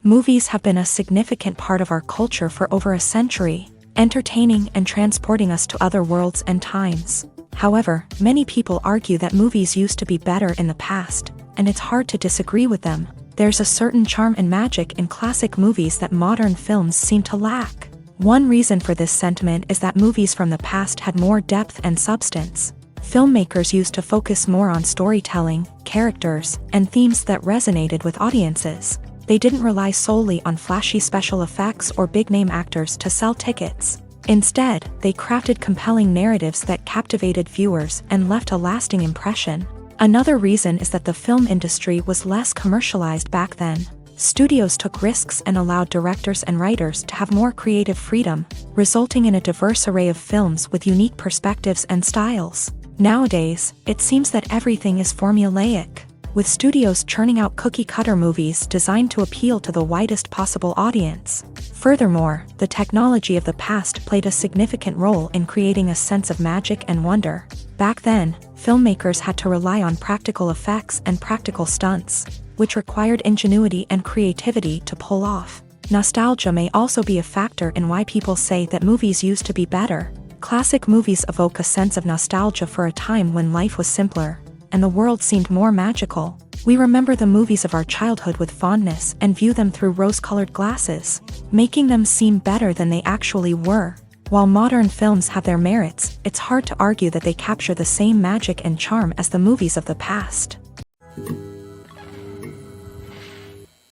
Movies have been a significant part of our culture for over a century, entertaining and transporting us to other worlds and times. However, many people argue that movies used to be better in the past, and it's hard to disagree with them. There's a certain charm and magic in classic movies that modern films seem to lack. One reason for this sentiment is that movies from the past had more depth and substance. Filmmakers used to focus more on storytelling, characters, and themes that resonated with audiences. They didn't rely solely on flashy special effects or big-name actors to sell tickets. Instead, they crafted compelling narratives that captivated viewers and left a lasting impression. Another reason is that the film industry was less commercialized back then. Studios took risks and allowed directors and writers to have more creative freedom, resulting in a diverse array of films with unique perspectives and styles. Nowadays, it seems that everything is formulaic, with studios churning out cookie-cutter movies designed to appeal to the widest possible audience. Furthermore, the technology of the past played a significant role in creating a sense of magic and wonder. Back then, filmmakers had to rely on practical effects and practical stunts, which required ingenuity and creativity to pull off. Nostalgia may also be a factor in why people say that movies used to be better. Classic movies evoke a sense of nostalgia for a time when life was simpler, and the world seemed more magical. We remember the movies of our childhood with fondness and view them through rose-colored glasses, making them seem better than they actually were. While modern films have their merits, it's hard to argue that they capture the same magic and charm as the movies of the past.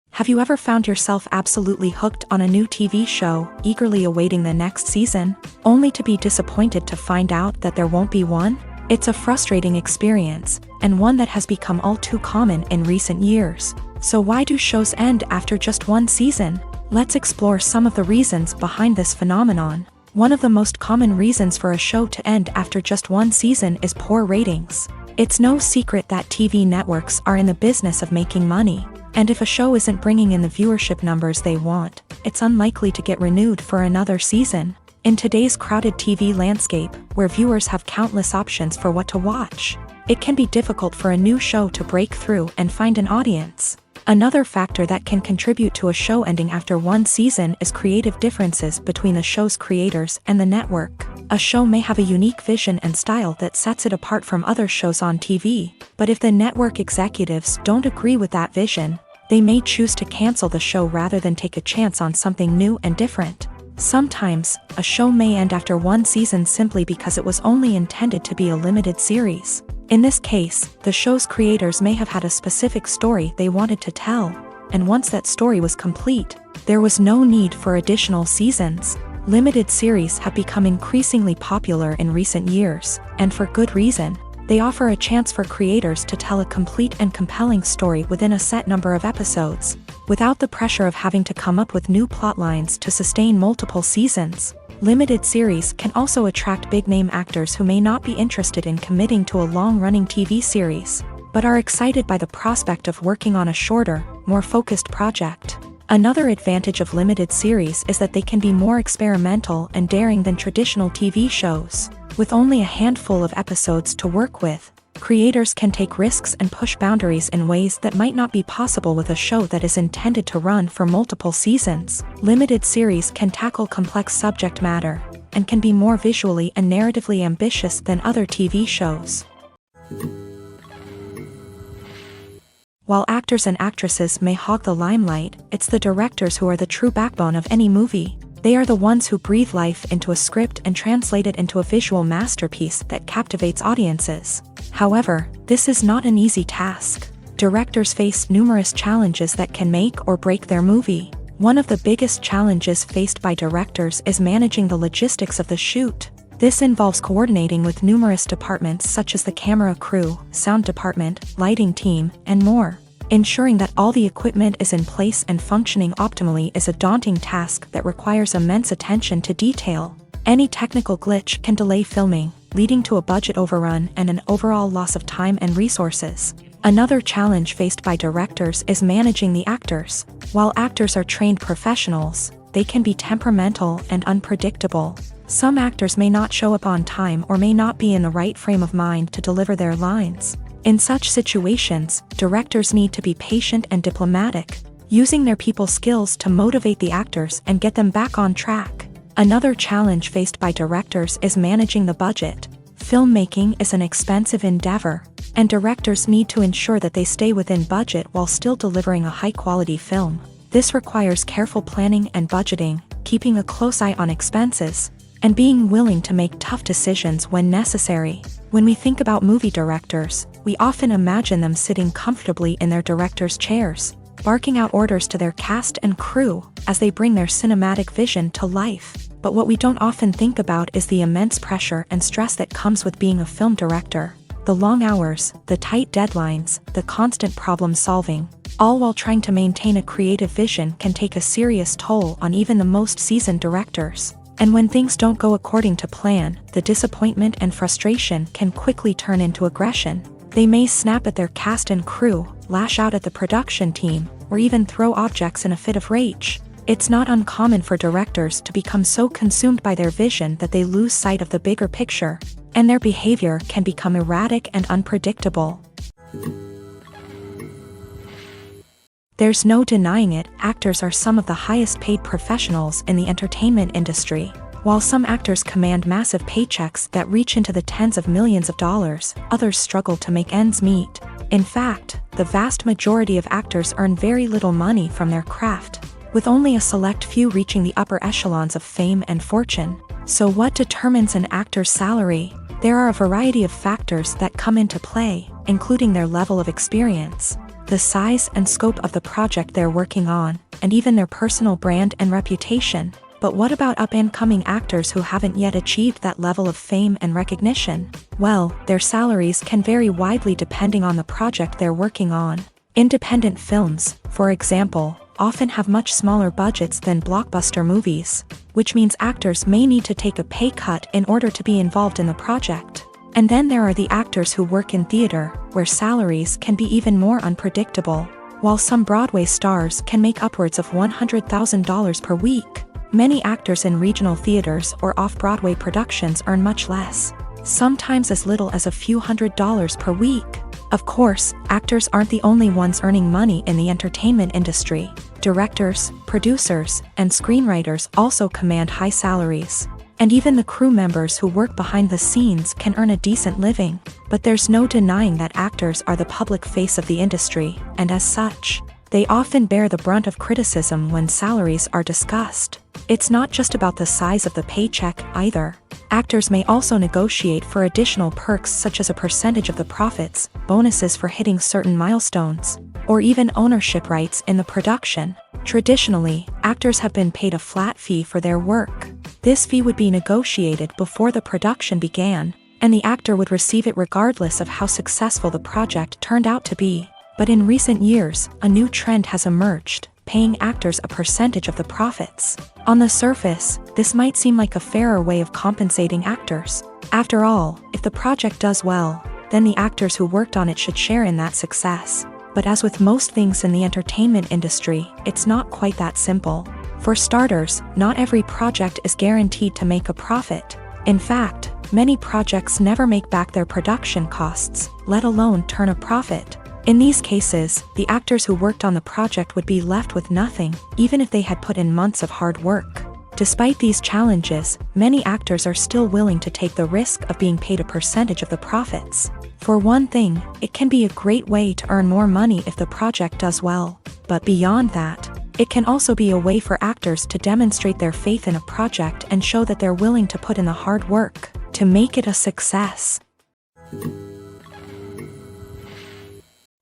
Have you ever found yourself absolutely hooked on a new TV show, eagerly awaiting the next season, only to be disappointed to find out that there won't be one? It's a frustrating experience, and one that has become all too common in recent years. So why do shows end after just one season? Let's explore some of the reasons behind this phenomenon. One of the most common reasons for a show to end after just one season is poor ratings. It's no secret that TV networks are in the business of making money, and if a show isn't bringing in the viewership numbers they want, it's unlikely to get renewed for another season. In today's crowded TV landscape, where viewers have countless options for what to watch, it can be difficult for a new show to break through and find an audience. Another factor that can contribute to a show ending after one season is creative differences between the show's creators and the network. A show may have a unique vision and style that sets it apart from other shows on TV, but if the network executives don't agree with that vision, they may choose to cancel the show rather than take a chance on something new and different. Sometimes, a show may end after one season simply because it was only intended to be a limited series. In this case, the show's creators may have had a specific story they wanted to tell, and once that story was complete, there was no need for additional seasons. Limited series have become increasingly popular in recent years, and for good reason. They offer a chance for creators to tell a complete and compelling story within a set number of episodes, without the pressure of having to come up with new plotlines to sustain multiple seasons. Limited series can also attract big-name actors who may not be interested in committing to a long-running TV series, but are excited by the prospect of working on a shorter, more focused project. Another advantage of limited series is that they can be more experimental and daring than traditional TV shows. With only a handful of episodes to work with, creators can take risks and push boundaries in ways that might not be possible with a show that is intended to run for multiple seasons. Limited series can tackle complex subject matter, and can be more visually and narratively ambitious than other TV shows. While actors and actresses may hog the limelight, it's the directors who are the true backbone of any movie. They are the ones who breathe life into a script and translate it into a visual masterpiece that captivates audiences. However, this is not an easy task. Directors face numerous challenges that can make or break their movie. One of the biggest challenges faced by directors is managing the logistics of the shoot. This involves coordinating with numerous departments such as the camera crew, sound department, lighting team, and more. Ensuring that all the equipment is in place and functioning optimally is a daunting task that requires immense attention to detail. Any technical glitch can delay filming, leading to a budget overrun and an overall loss of time and resources. Another challenge faced by directors is managing the actors. While actors are trained professionals, they can be temperamental and unpredictable. Some actors may not show up on time or may not be in the right frame of mind to deliver their lines. In such situations, directors need to be patient and diplomatic, using their people skills to motivate the actors and get them back on track. Another challenge faced by directors is managing the budget. Filmmaking is an expensive endeavor, and directors need to ensure that they stay within budget while still delivering a high-quality film. This requires careful planning and budgeting, keeping a close eye on expenses, and being willing to make tough decisions when necessary. When we think about movie directors, we often imagine them sitting comfortably in their director's chairs, barking out orders to their cast and crew as they bring their cinematic vision to life. But what we don't often think about is the immense pressure and stress that comes with being a film director. The long hours, the tight deadlines, the constant problem solving, all while trying to maintain a creative vision can take a serious toll on even the most seasoned directors. And when things don't go according to plan, the disappointment and frustration can quickly turn into aggression. They may snap at their cast and crew, lash out at the production team, or even throw objects in a fit of rage. It's not uncommon for directors to become so consumed by their vision that they lose sight of the bigger picture. and their behavior can become erratic and unpredictable. There's no denying it, actors are some of the highest paid professionals in the entertainment industry. While some actors command massive paychecks that reach into the tens of millions of dollars, others struggle to make ends meet. In fact, the vast majority of actors earn very little money from their craft, with only a select few reaching the upper echelons of fame and fortune. So what determines an actor's salary? There are a variety of factors that come into play, including their level of experience, the size and scope of the project they're working on, and even their personal brand and reputation. But what about up-and-coming actors who haven't yet achieved that level of fame and recognition? Well, their salaries can vary widely depending on the project they're working on. Independent films, for example, often have much smaller budgets than blockbuster movies, which means actors may need to take a pay cut in order to be involved in the project. And then there are the actors who work in theater, where salaries can be even more unpredictable. While some Broadway stars can make upwards of $100,000 per week, many actors in regional theaters or off-Broadway productions earn much less, sometimes as little as a few $100s per week. Of course, actors aren't the only ones earning money in the entertainment industry. Directors, producers, and screenwriters also command high salaries. And even the crew members who work behind the scenes can earn a decent living. But there's no denying that actors are the public face of the industry, and as such, they often bear the brunt of criticism when salaries are discussed. It's not just about the size of the paycheck, either. Actors may also negotiate for additional perks such as a percentage of the profits, bonuses for hitting certain milestones, or even ownership rights in the production. Traditionally, actors have been paid a flat fee for their work. This fee would be negotiated before the production began, and the actor would receive it regardless of how successful the project turned out to be. But in recent years, a new trend has emerged, paying actors a percentage of the profits. On the surface, this might seem like a fairer way of compensating actors. After all, if the project does well, then the actors who worked on it should share in that success. But as with most things in the entertainment industry, it's not quite that simple. For starters, not every project is guaranteed to make a profit. In fact, many projects never make back their production costs, let alone turn a profit. In these cases, the actors who worked on the project would be left with nothing, even if they had put in months of hard work. Despite these challenges, many actors are still willing to take the risk of being paid a percentage of the profits. For one thing, it can be a great way to earn more money if the project does well. But beyond that, it can also be a way for actors to demonstrate their faith in a project and show that they're willing to put in the hard work to make it a success.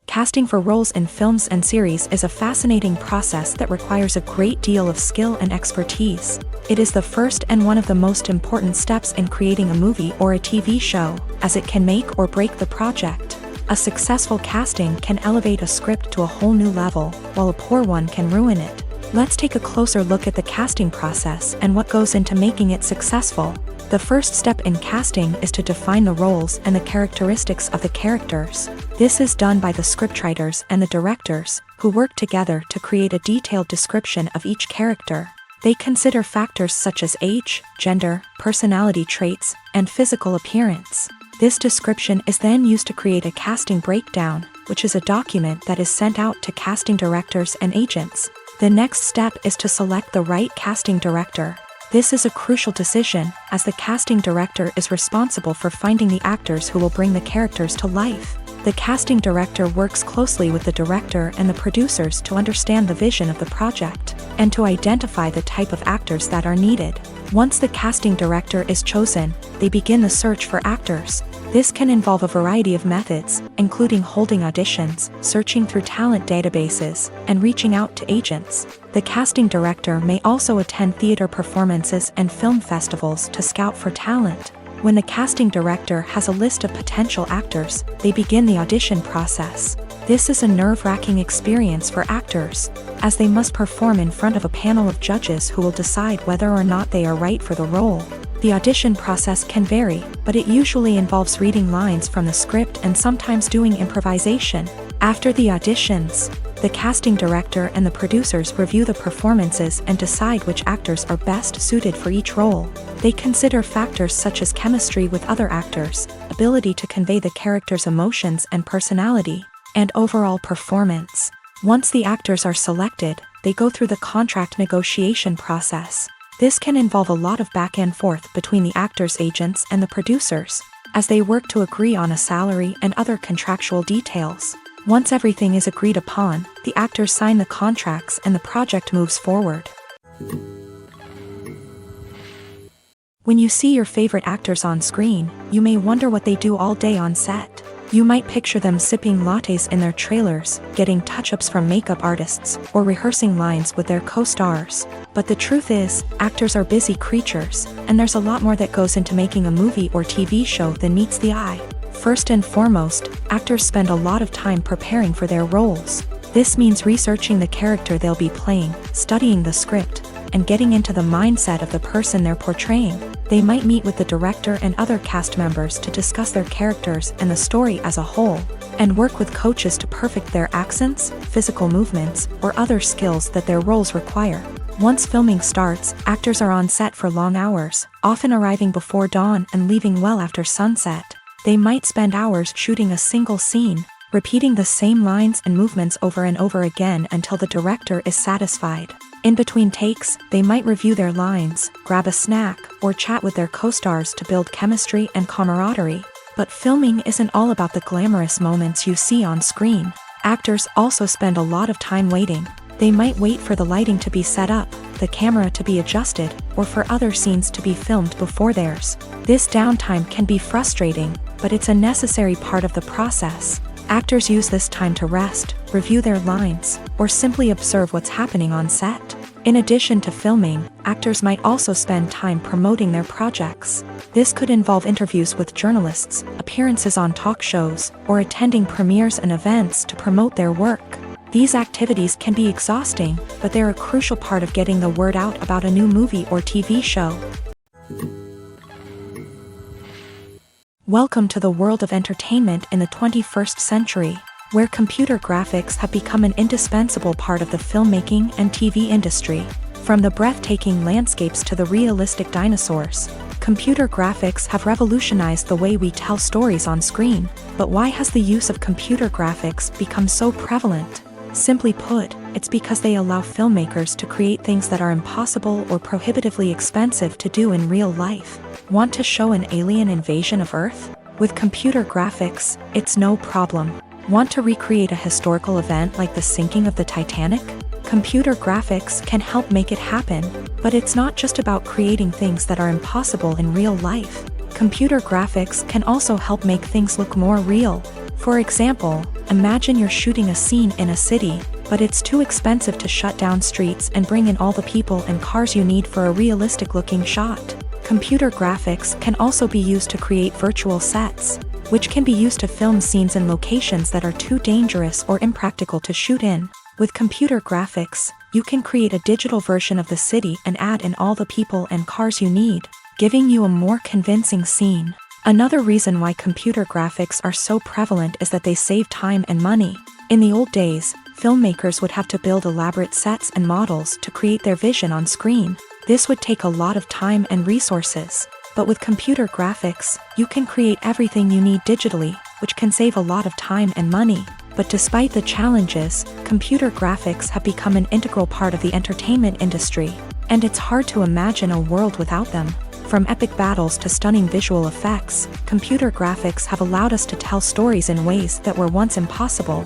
Casting for roles in films and series is a fascinating process that requires a great deal of skill and expertise. It is the first and one of the most important steps in creating a movie or a TV show, as it can make or break the project. A successful casting can elevate a script to a whole new level, while a poor one can ruin it. Let's take a closer look at the casting process and what goes into making it successful. The first step in casting is to define the roles and the characteristics of the characters. This is done by the scriptwriters and the directors, who work together to create a detailed description of each character. They consider factors such as age, gender, personality traits, and physical appearance. This description is then used to create a casting breakdown, which is a document that is sent out to casting directors and agents. The next step is to select the right casting director. This is a crucial decision, as the casting director is responsible for finding the actors who will bring the characters to life. The casting director works closely with the director and the producers to understand the vision of the project, and to identify the type of actors that are needed. Once the casting director is chosen, they begin the search for actors. This can involve a variety of methods, including holding auditions, searching through talent databases, and reaching out to agents. The casting director may also attend theater performances and film festivals to scout for talent. When the casting director has a list of potential actors, they begin the audition process. This is a nerve-wracking experience for actors, as they must perform in front of a panel of judges who will decide whether or not they are right for the role. The audition process can vary, but it usually involves reading lines from the script and sometimes doing improvisation. After the auditions, The casting director and the producers review the performances and decide which actors are best suited for each role. They consider factors such as chemistry with other actors, ability to convey the character's emotions and personality, and overall performance. Once the actors are selected, they go through the contract negotiation process. This can involve a lot of back and forth between the actors' agents and the producers, as they work to agree on a salary and other contractual details. Once everything is agreed upon, the actors sign the contracts and the project moves forward. When you see your favorite actors on screen, you may wonder what they do all day on set. You might picture them sipping lattes in their trailers, getting touch-ups from makeup artists, or rehearsing lines with their co-stars. But the truth is, actors are busy creatures, and there's a lot more that goes into making a movie or TV show than meets the eye. First and foremost, actors spend a lot of time preparing for their roles. This means researching the character they'll be playing, studying the script, and getting into the mindset of the person they're portraying. They might meet with the director and other cast members to discuss their characters and the story as a whole, and work with coaches to perfect their accents, physical movements, or other skills that their roles require. Once filming starts, actors are on set for long hours, often arriving before dawn and leaving well after sunset. They might spend hours shooting a single scene, repeating the same lines and movements over and over again until the director is satisfied. In between takes, they might review their lines, grab a snack, or chat with their co-stars to build chemistry and camaraderie. But filming isn't all about the glamorous moments you see on screen. Actors also spend a lot of time waiting. They might wait for the lighting to be set up, the camera to be adjusted, or for other scenes to be filmed before theirs. This downtime can be frustrating, but it's a necessary part of the process. Actors use this time to rest, review their lines, or simply observe what's happening on set. In addition to filming, actors might also spend time promoting their projects. This could involve interviews with journalists, appearances on talk shows, or attending premieres and events to promote their work. These activities can be exhausting, but they're a crucial part of getting the word out about a new movie or TV show. Welcome to the world of entertainment in the 21st century, where computer graphics have become an indispensable part of the filmmaking and TV industry. From the breathtaking landscapes to the realistic dinosaurs, computer graphics have revolutionized the way we tell stories on screen. But why has the use of computer graphics become so prevalent? Simply put, it's because they allow filmmakers to create things that are impossible or prohibitively expensive to do in real life. Want to show an alien invasion of Earth? With computer graphics, it's no problem. Want to recreate a historical event like the sinking of the Titanic? Computer graphics can help make it happen, but it's not just about creating things that are impossible in real life. Computer graphics can also help make things look more real. For example, imagine you're shooting a scene in a city, but it's too expensive to shut down streets and bring in all the people and cars you need for a realistic-looking shot. Computer graphics can also be used to create virtual sets, which can be used to film scenes in locations that are too dangerous or impractical to shoot in. With computer graphics, you can create a digital version of the city and add in all the people and cars you need, giving you a more convincing scene. Another reason why computer graphics are so prevalent is that they save time and money. In the old days, filmmakers would have to build elaborate sets and models to create their vision on screen. This would take a lot of time and resources. But with computer graphics, you can create everything you need digitally, which can save a lot of time and money. But despite the challenges, computer graphics have become an integral part of the entertainment industry, and it's hard to imagine a world without them. From epic battles to stunning visual effects, computer graphics have allowed us to tell stories in ways that were once impossible.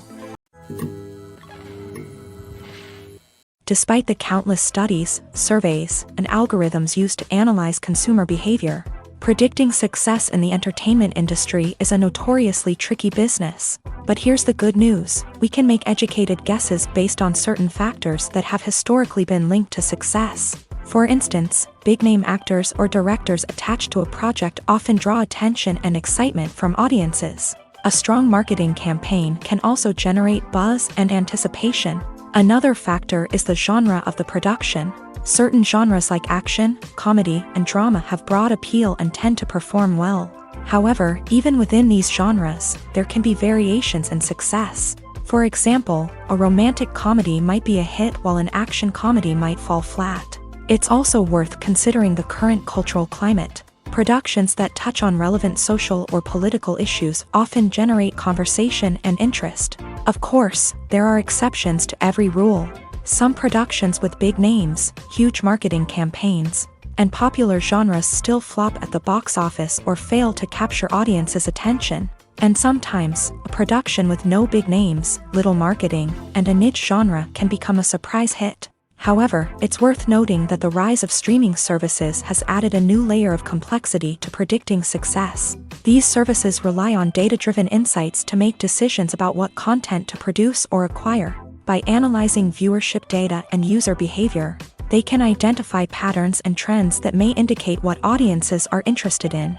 Despite the countless studies, surveys, and algorithms used to analyze consumer behavior, predicting success in the entertainment industry is a notoriously tricky business. But here's the good news: we can make educated guesses based on certain factors that have historically been linked to success. For instance, big-name actors or directors attached to a project often draw attention and excitement from audiences. A strong marketing campaign can also generate buzz and anticipation. Another factor is the genre of the production. Certain genres like action, comedy, and drama have broad appeal and tend to perform well. However, even within these genres, there can be variations in success. For example, a romantic comedy might be a hit while an action comedy might fall flat. It's also worth considering the current cultural climate. Productions that touch on relevant social or political issues often generate conversation and interest. Of course, there are exceptions to every rule. Some productions with big names, huge marketing campaigns, and popular genres still flop at the box office or fail to capture audiences' attention. And sometimes, a production with no big names, little marketing, and a niche genre can become a surprise hit. However, it's worth noting that the rise of streaming services has added a new layer of complexity to predicting success. These services rely on data-driven insights to make decisions about what content to produce or acquire. By analyzing viewership data and user behavior, they can identify patterns and trends that may indicate what audiences are interested in.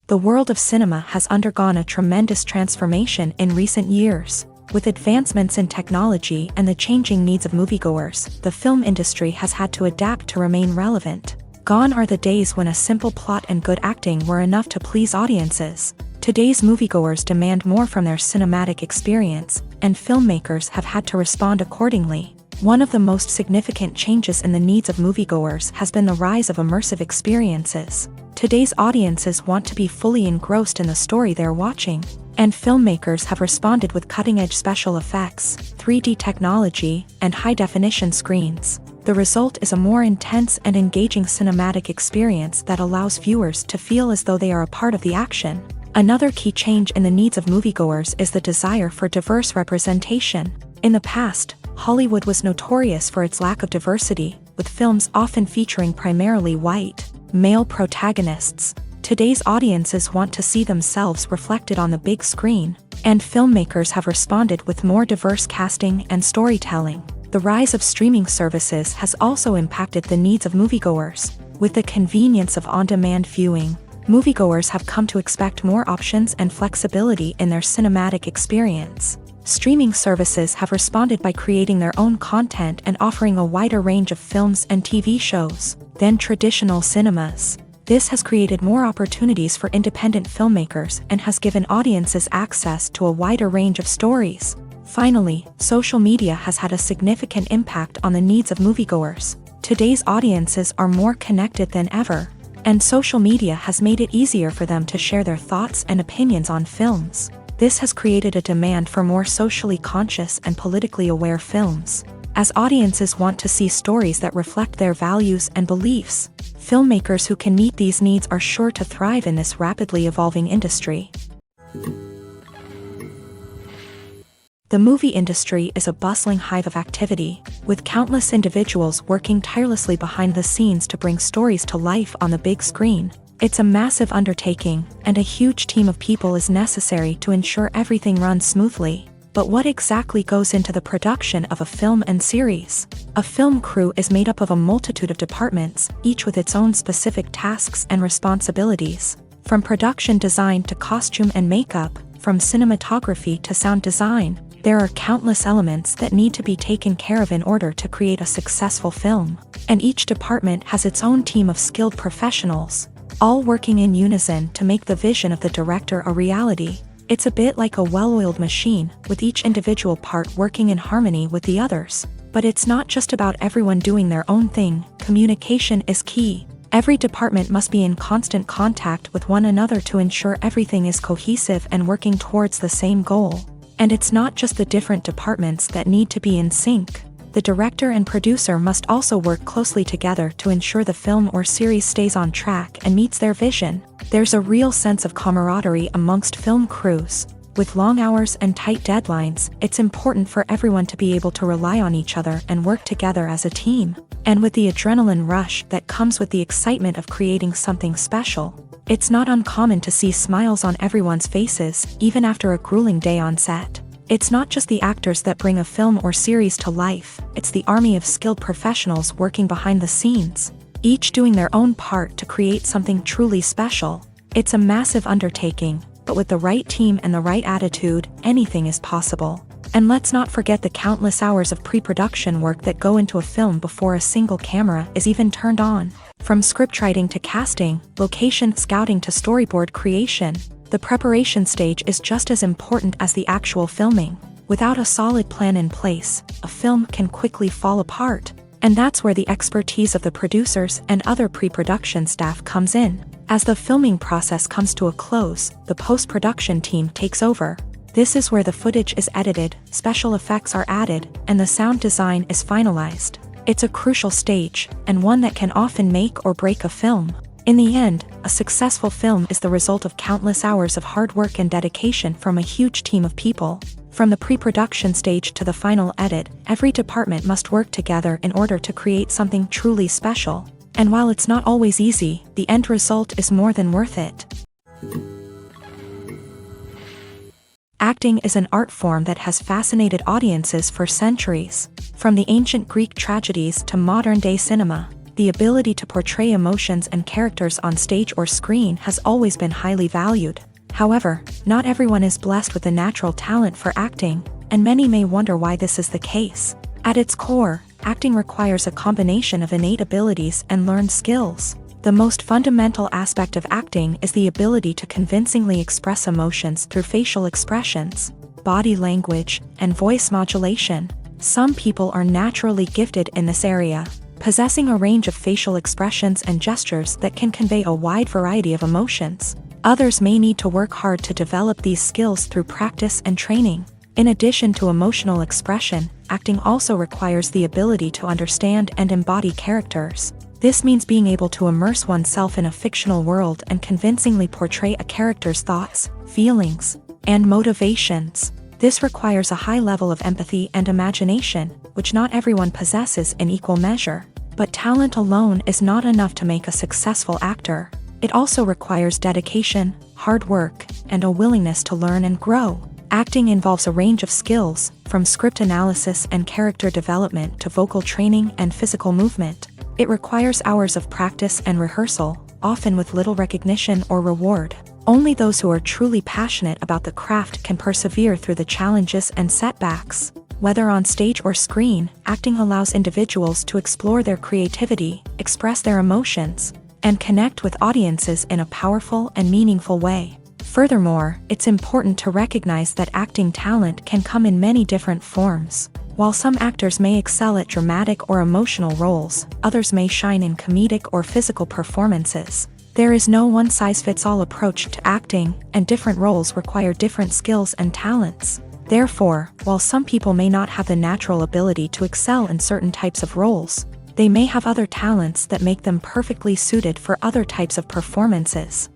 The world of cinema has undergone a tremendous transformation in recent years. With advancements in technology and the changing needs of moviegoers, the film industry has had to adapt to remain relevant. Gone are the days when a simple plot and good acting were enough to please audiences. Today's moviegoers demand more from their cinematic experience, and filmmakers have had to respond accordingly. One of the most significant changes in the needs of moviegoers has been the rise of immersive experiences. Today's audiences want to be fully engrossed in the story they're watching, and filmmakers have responded with cutting-edge special effects, 3D technology, and high-definition screens. The result is a more intense and engaging cinematic experience that allows viewers to feel as though they are a part of the action. Another key change in the needs of moviegoers is the desire for diverse representation. In the past, Hollywood was notorious for its lack of diversity, with films often featuring primarily white, male protagonists. Today's audiences want to see themselves reflected on the big screen, and filmmakers have responded with more diverse casting and storytelling. The rise of streaming services has also impacted the needs of moviegoers. With the convenience of on-demand viewing, moviegoers have come to expect more options and flexibility in their cinematic experience. Streaming services have responded by creating their own content and offering a wider range of films and TV shows than traditional cinemas. This has created more opportunities for independent filmmakers and has given audiences access to a wider range of stories. Finally, social media has had a significant impact on the needs of moviegoers. Today's audiences are more connected than ever, and social media has made it easier for them to share their thoughts and opinions on films. This has created a demand for more socially conscious and politically aware films. As audiences want to see stories that reflect their values and beliefs, filmmakers who can meet these needs are sure to thrive in this rapidly evolving industry. The movie industry is a bustling hive of activity, with countless individuals working tirelessly behind the scenes to bring stories to life on the big screen. It's a massive undertaking, and a huge team of people is necessary to ensure everything runs smoothly. But what exactly goes into the production of a film and series? A film crew is made up of a multitude of departments, each with its own specific tasks and responsibilities. From production design to costume and makeup, from cinematography to sound design, there are countless elements that need to be taken care of in order to create a successful film. And each department has its own team of skilled professionals, all working in unison to make the vision of the director a reality. It's a bit like a well-oiled machine, with each individual part working in harmony with the others. But it's not just about everyone doing their own thing. Communication is key. Every department must be in constant contact with one another to ensure everything is cohesive and working towards the same goal. And it's not just the different departments that need to be in sync. The director and producer must also work closely together to ensure the film or series stays on track and meets their vision. There's a real sense of camaraderie amongst film crews. With long hours and tight deadlines, it's important for everyone to be able to rely on each other and work together as a team. And with the adrenaline rush that comes with the excitement of creating something special, it's not uncommon to see smiles on everyone's faces, even after a grueling day on set. It's not just the actors that bring a film or series to life, it's the army of skilled professionals working behind the scenes, each doing their own part to create something truly special. It's a massive undertaking, but with the right team and the right attitude, anything is possible. And let's not forget the countless hours of pre-production work that go into a film before a single camera is even turned on. From scriptwriting to casting, location scouting to storyboard creation, The preparation stage is just as important as the actual filming. Without a solid plan in place, a film can quickly fall apart. And that's where the expertise of the producers and other pre-production staff comes in. As the filming process comes to a close, the post-production team takes over. This is where the footage is edited, special effects are added, and the sound design is finalized. It's a crucial stage, and one that can often make or break a film. In the end, a successful film is the result of countless hours of hard work and dedication from a huge team of people. From the pre-production stage to the final edit, every department must work together in order to create something truly special. And while it's not always easy, the end result is more than worth it. Acting is an art form that has fascinated audiences for centuries. From the ancient Greek tragedies to modern-day cinema, the ability to portray emotions and characters on stage or screen has always been highly valued. However, not everyone is blessed with a natural talent for acting, and many may wonder why this is the case. At its core, acting requires a combination of innate abilities and learned skills. The most fundamental aspect of acting is the ability to convincingly express emotions through facial expressions, body language, and voice modulation. Some people are naturally gifted in this area, possessing a range of facial expressions and gestures that can convey a wide variety of emotions. Others may need to work hard to develop these skills through practice and training. In addition to emotional expression, acting also requires the ability to understand and embody characters. This means being able to immerse oneself in a fictional world and convincingly portray a character's thoughts, feelings, and motivations. This requires a high level of empathy and imagination, which not everyone possesses in equal measure. But talent alone is not enough to make a successful actor. It also requires dedication, hard work, and a willingness to learn and grow. Acting involves a range of skills, from script analysis and character development to vocal training and physical movement. It requires hours of practice and rehearsal, often with little recognition or reward. Only those who are truly passionate about the craft can persevere through the challenges and setbacks. Whether on stage or screen, acting allows individuals to explore their creativity, express their emotions, and connect with audiences in a powerful and meaningful way. Furthermore, it's important to recognize that acting talent can come in many different forms. While some actors may excel at dramatic or emotional roles, others may shine in comedic or physical performances. There is no one-size-fits-all approach to acting, and different roles require different skills and talents. Therefore, while some people may not have the natural ability to excel in certain types of roles, they may have other talents that make them perfectly suited for other types of performances.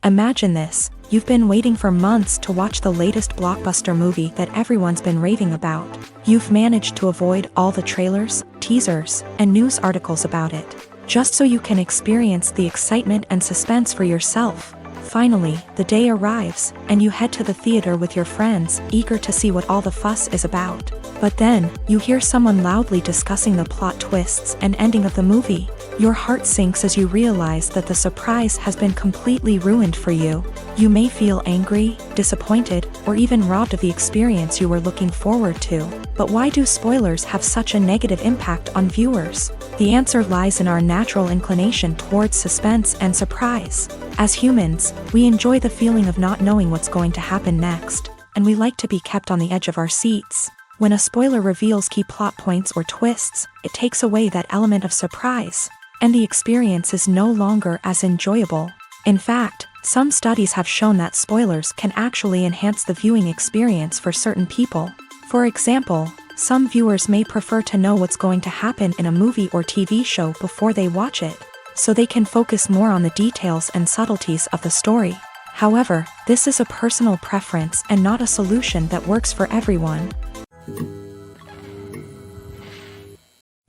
Imagine this: you've been waiting for months to watch the latest blockbuster movie that everyone's been raving about. You've managed to avoid all the trailers, teasers, and news articles about it, just so you can experience the excitement and suspense for yourself. Finally, the day arrives, and you head to the theater with your friends, eager to see what all the fuss is about. But then, you hear someone loudly discussing the plot twists and ending of the movie. Your heart sinks as you realize that the surprise has been completely ruined for you. You may feel angry, disappointed, or even robbed of the experience you were looking forward to. But why do spoilers have such a negative impact on viewers? The answer lies in our natural inclination towards suspense and surprise. As humans, we enjoy the feeling of not knowing what's going to happen next, and we like to be kept on the edge of our seats. When a spoiler reveals key plot points or twists, it takes away that element of surprise, and the experience is no longer as enjoyable. In fact, some studies have shown that spoilers can actually enhance the viewing experience for certain people. For example, some viewers may prefer to know what's going to happen in a movie or TV show before they watch it, so they can focus more on the details and subtleties of the story. However, this is a personal preference and not a solution that works for everyone.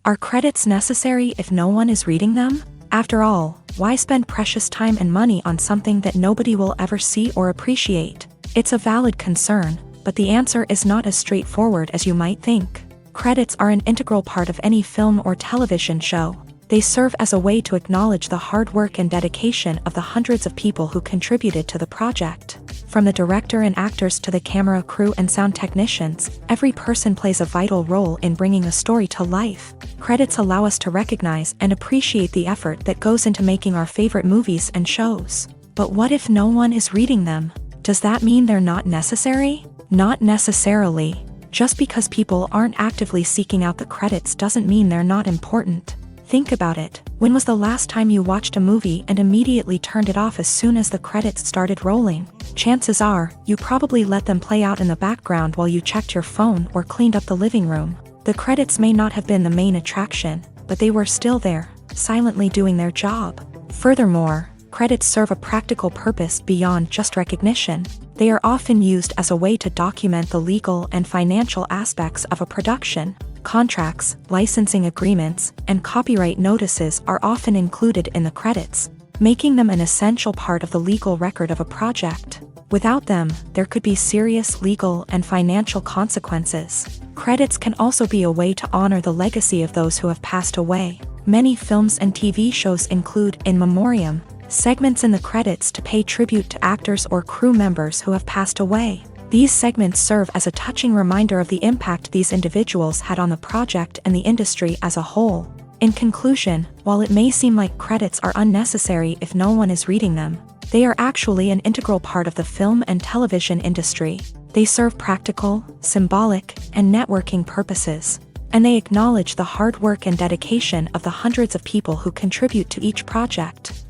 Are credits necessary if no one is reading them? After all, why spend precious time and money on something that nobody will ever see or appreciate? It's a valid concern, but the answer is not as straightforward as you might think. Credits are an integral part of any film or television show. They serve as a way to acknowledge the hard work and dedication of the hundreds of people who contributed to the project. From the director and actors to the camera crew and sound technicians, every person plays a vital role in bringing a story to life. Credits allow us to recognize and appreciate the effort that goes into making our favorite movies and shows. But what if no one is reading them? Does that mean they're not necessary? Not necessarily. Just because people aren't actively seeking out the credits doesn't mean they're not important. Think about it. When was the last time you watched a movie and immediately turned it off as soon as the credits started rolling? Chances are, you probably let them play out in the background while you checked your phone or cleaned up the living room. The credits may not have been the main attraction, but they were still there, silently doing their job. Furthermore, credits serve a practical purpose beyond just recognition. They are often used as a way to document the legal and financial aspects of a production. Contracts, licensing agreements, and copyright notices are often included in the credits, making them an essential part of the legal record of a project. Without them, there could be serious legal and financial consequences. Credits can also be a way to honor the legacy of those who have passed away. Many films and TV shows include in memoriam segments in the credits to pay tribute to actors or crew members who have passed away. These segments serve as a touching reminder of the impact these individuals had on the project and the industry as a whole. In conclusion, while it may seem like credits are unnecessary if no one is reading them, they are actually an integral part of the film and television industry. They serve practical, symbolic, and networking purposes, and they acknowledge the hard work and dedication of the hundreds of people who contribute to each project.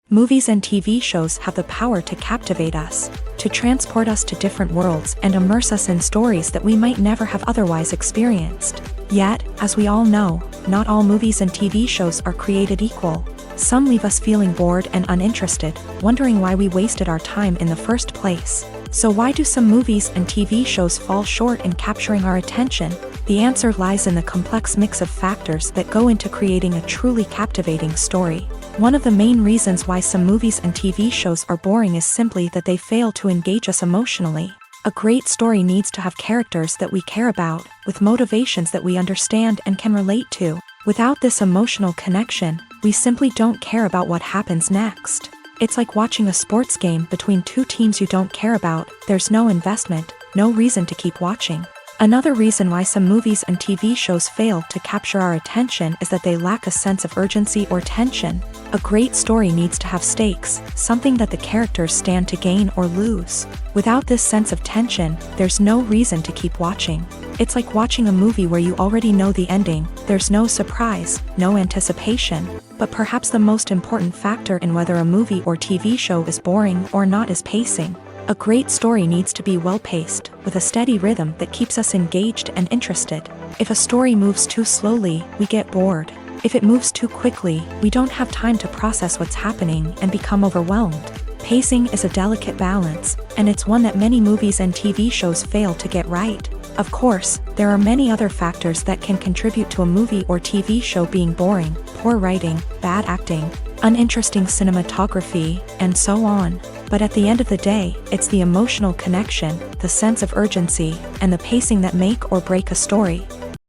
Movies and TV shows have the power to captivate us, to transport us to different worlds and immerse us in stories that we might never have otherwise experienced. Yet, as we all know, not all movies and TV shows are created equal. Some leave us feeling bored and uninterested, wondering why we wasted our time in the first place. So why do some movies and TV shows fall short in capturing our attention? The answer lies in the complex mix of factors that go into creating a truly captivating story. One of the main reasons why some movies and TV shows are boring is simply that they fail to engage us emotionally. A great story needs to have characters that we care about, with motivations that we understand and can relate to. Without this emotional connection, we simply don't care about what happens next. It's like watching a sports game between two teams you don't care about. There's no investment, no reason to keep watching. Another reason why some movies and TV shows fail to capture our attention is that they lack a sense of urgency or tension. A great story needs to have stakes, something that the characters stand to gain or lose. Without this sense of tension, there's no reason to keep watching. It's like watching a movie where you already know the ending. There's no surprise, no anticipation. But perhaps the most important factor in whether a movie or TV show is boring or not is pacing. A great story needs to be well-paced, with a steady rhythm that keeps us engaged and interested. If a story moves too slowly, we get bored. If it moves too quickly, we don't have time to process what's happening and become overwhelmed. Pacing is a delicate balance, and it's one that many movies and TV shows fail to get right. Of course, there are many other factors that can contribute to a movie or TV show being boring: poor writing, bad acting, uninteresting cinematography, and so on. But at the end of the day, it's the emotional connection, the sense of urgency, and the pacing that make or break a story.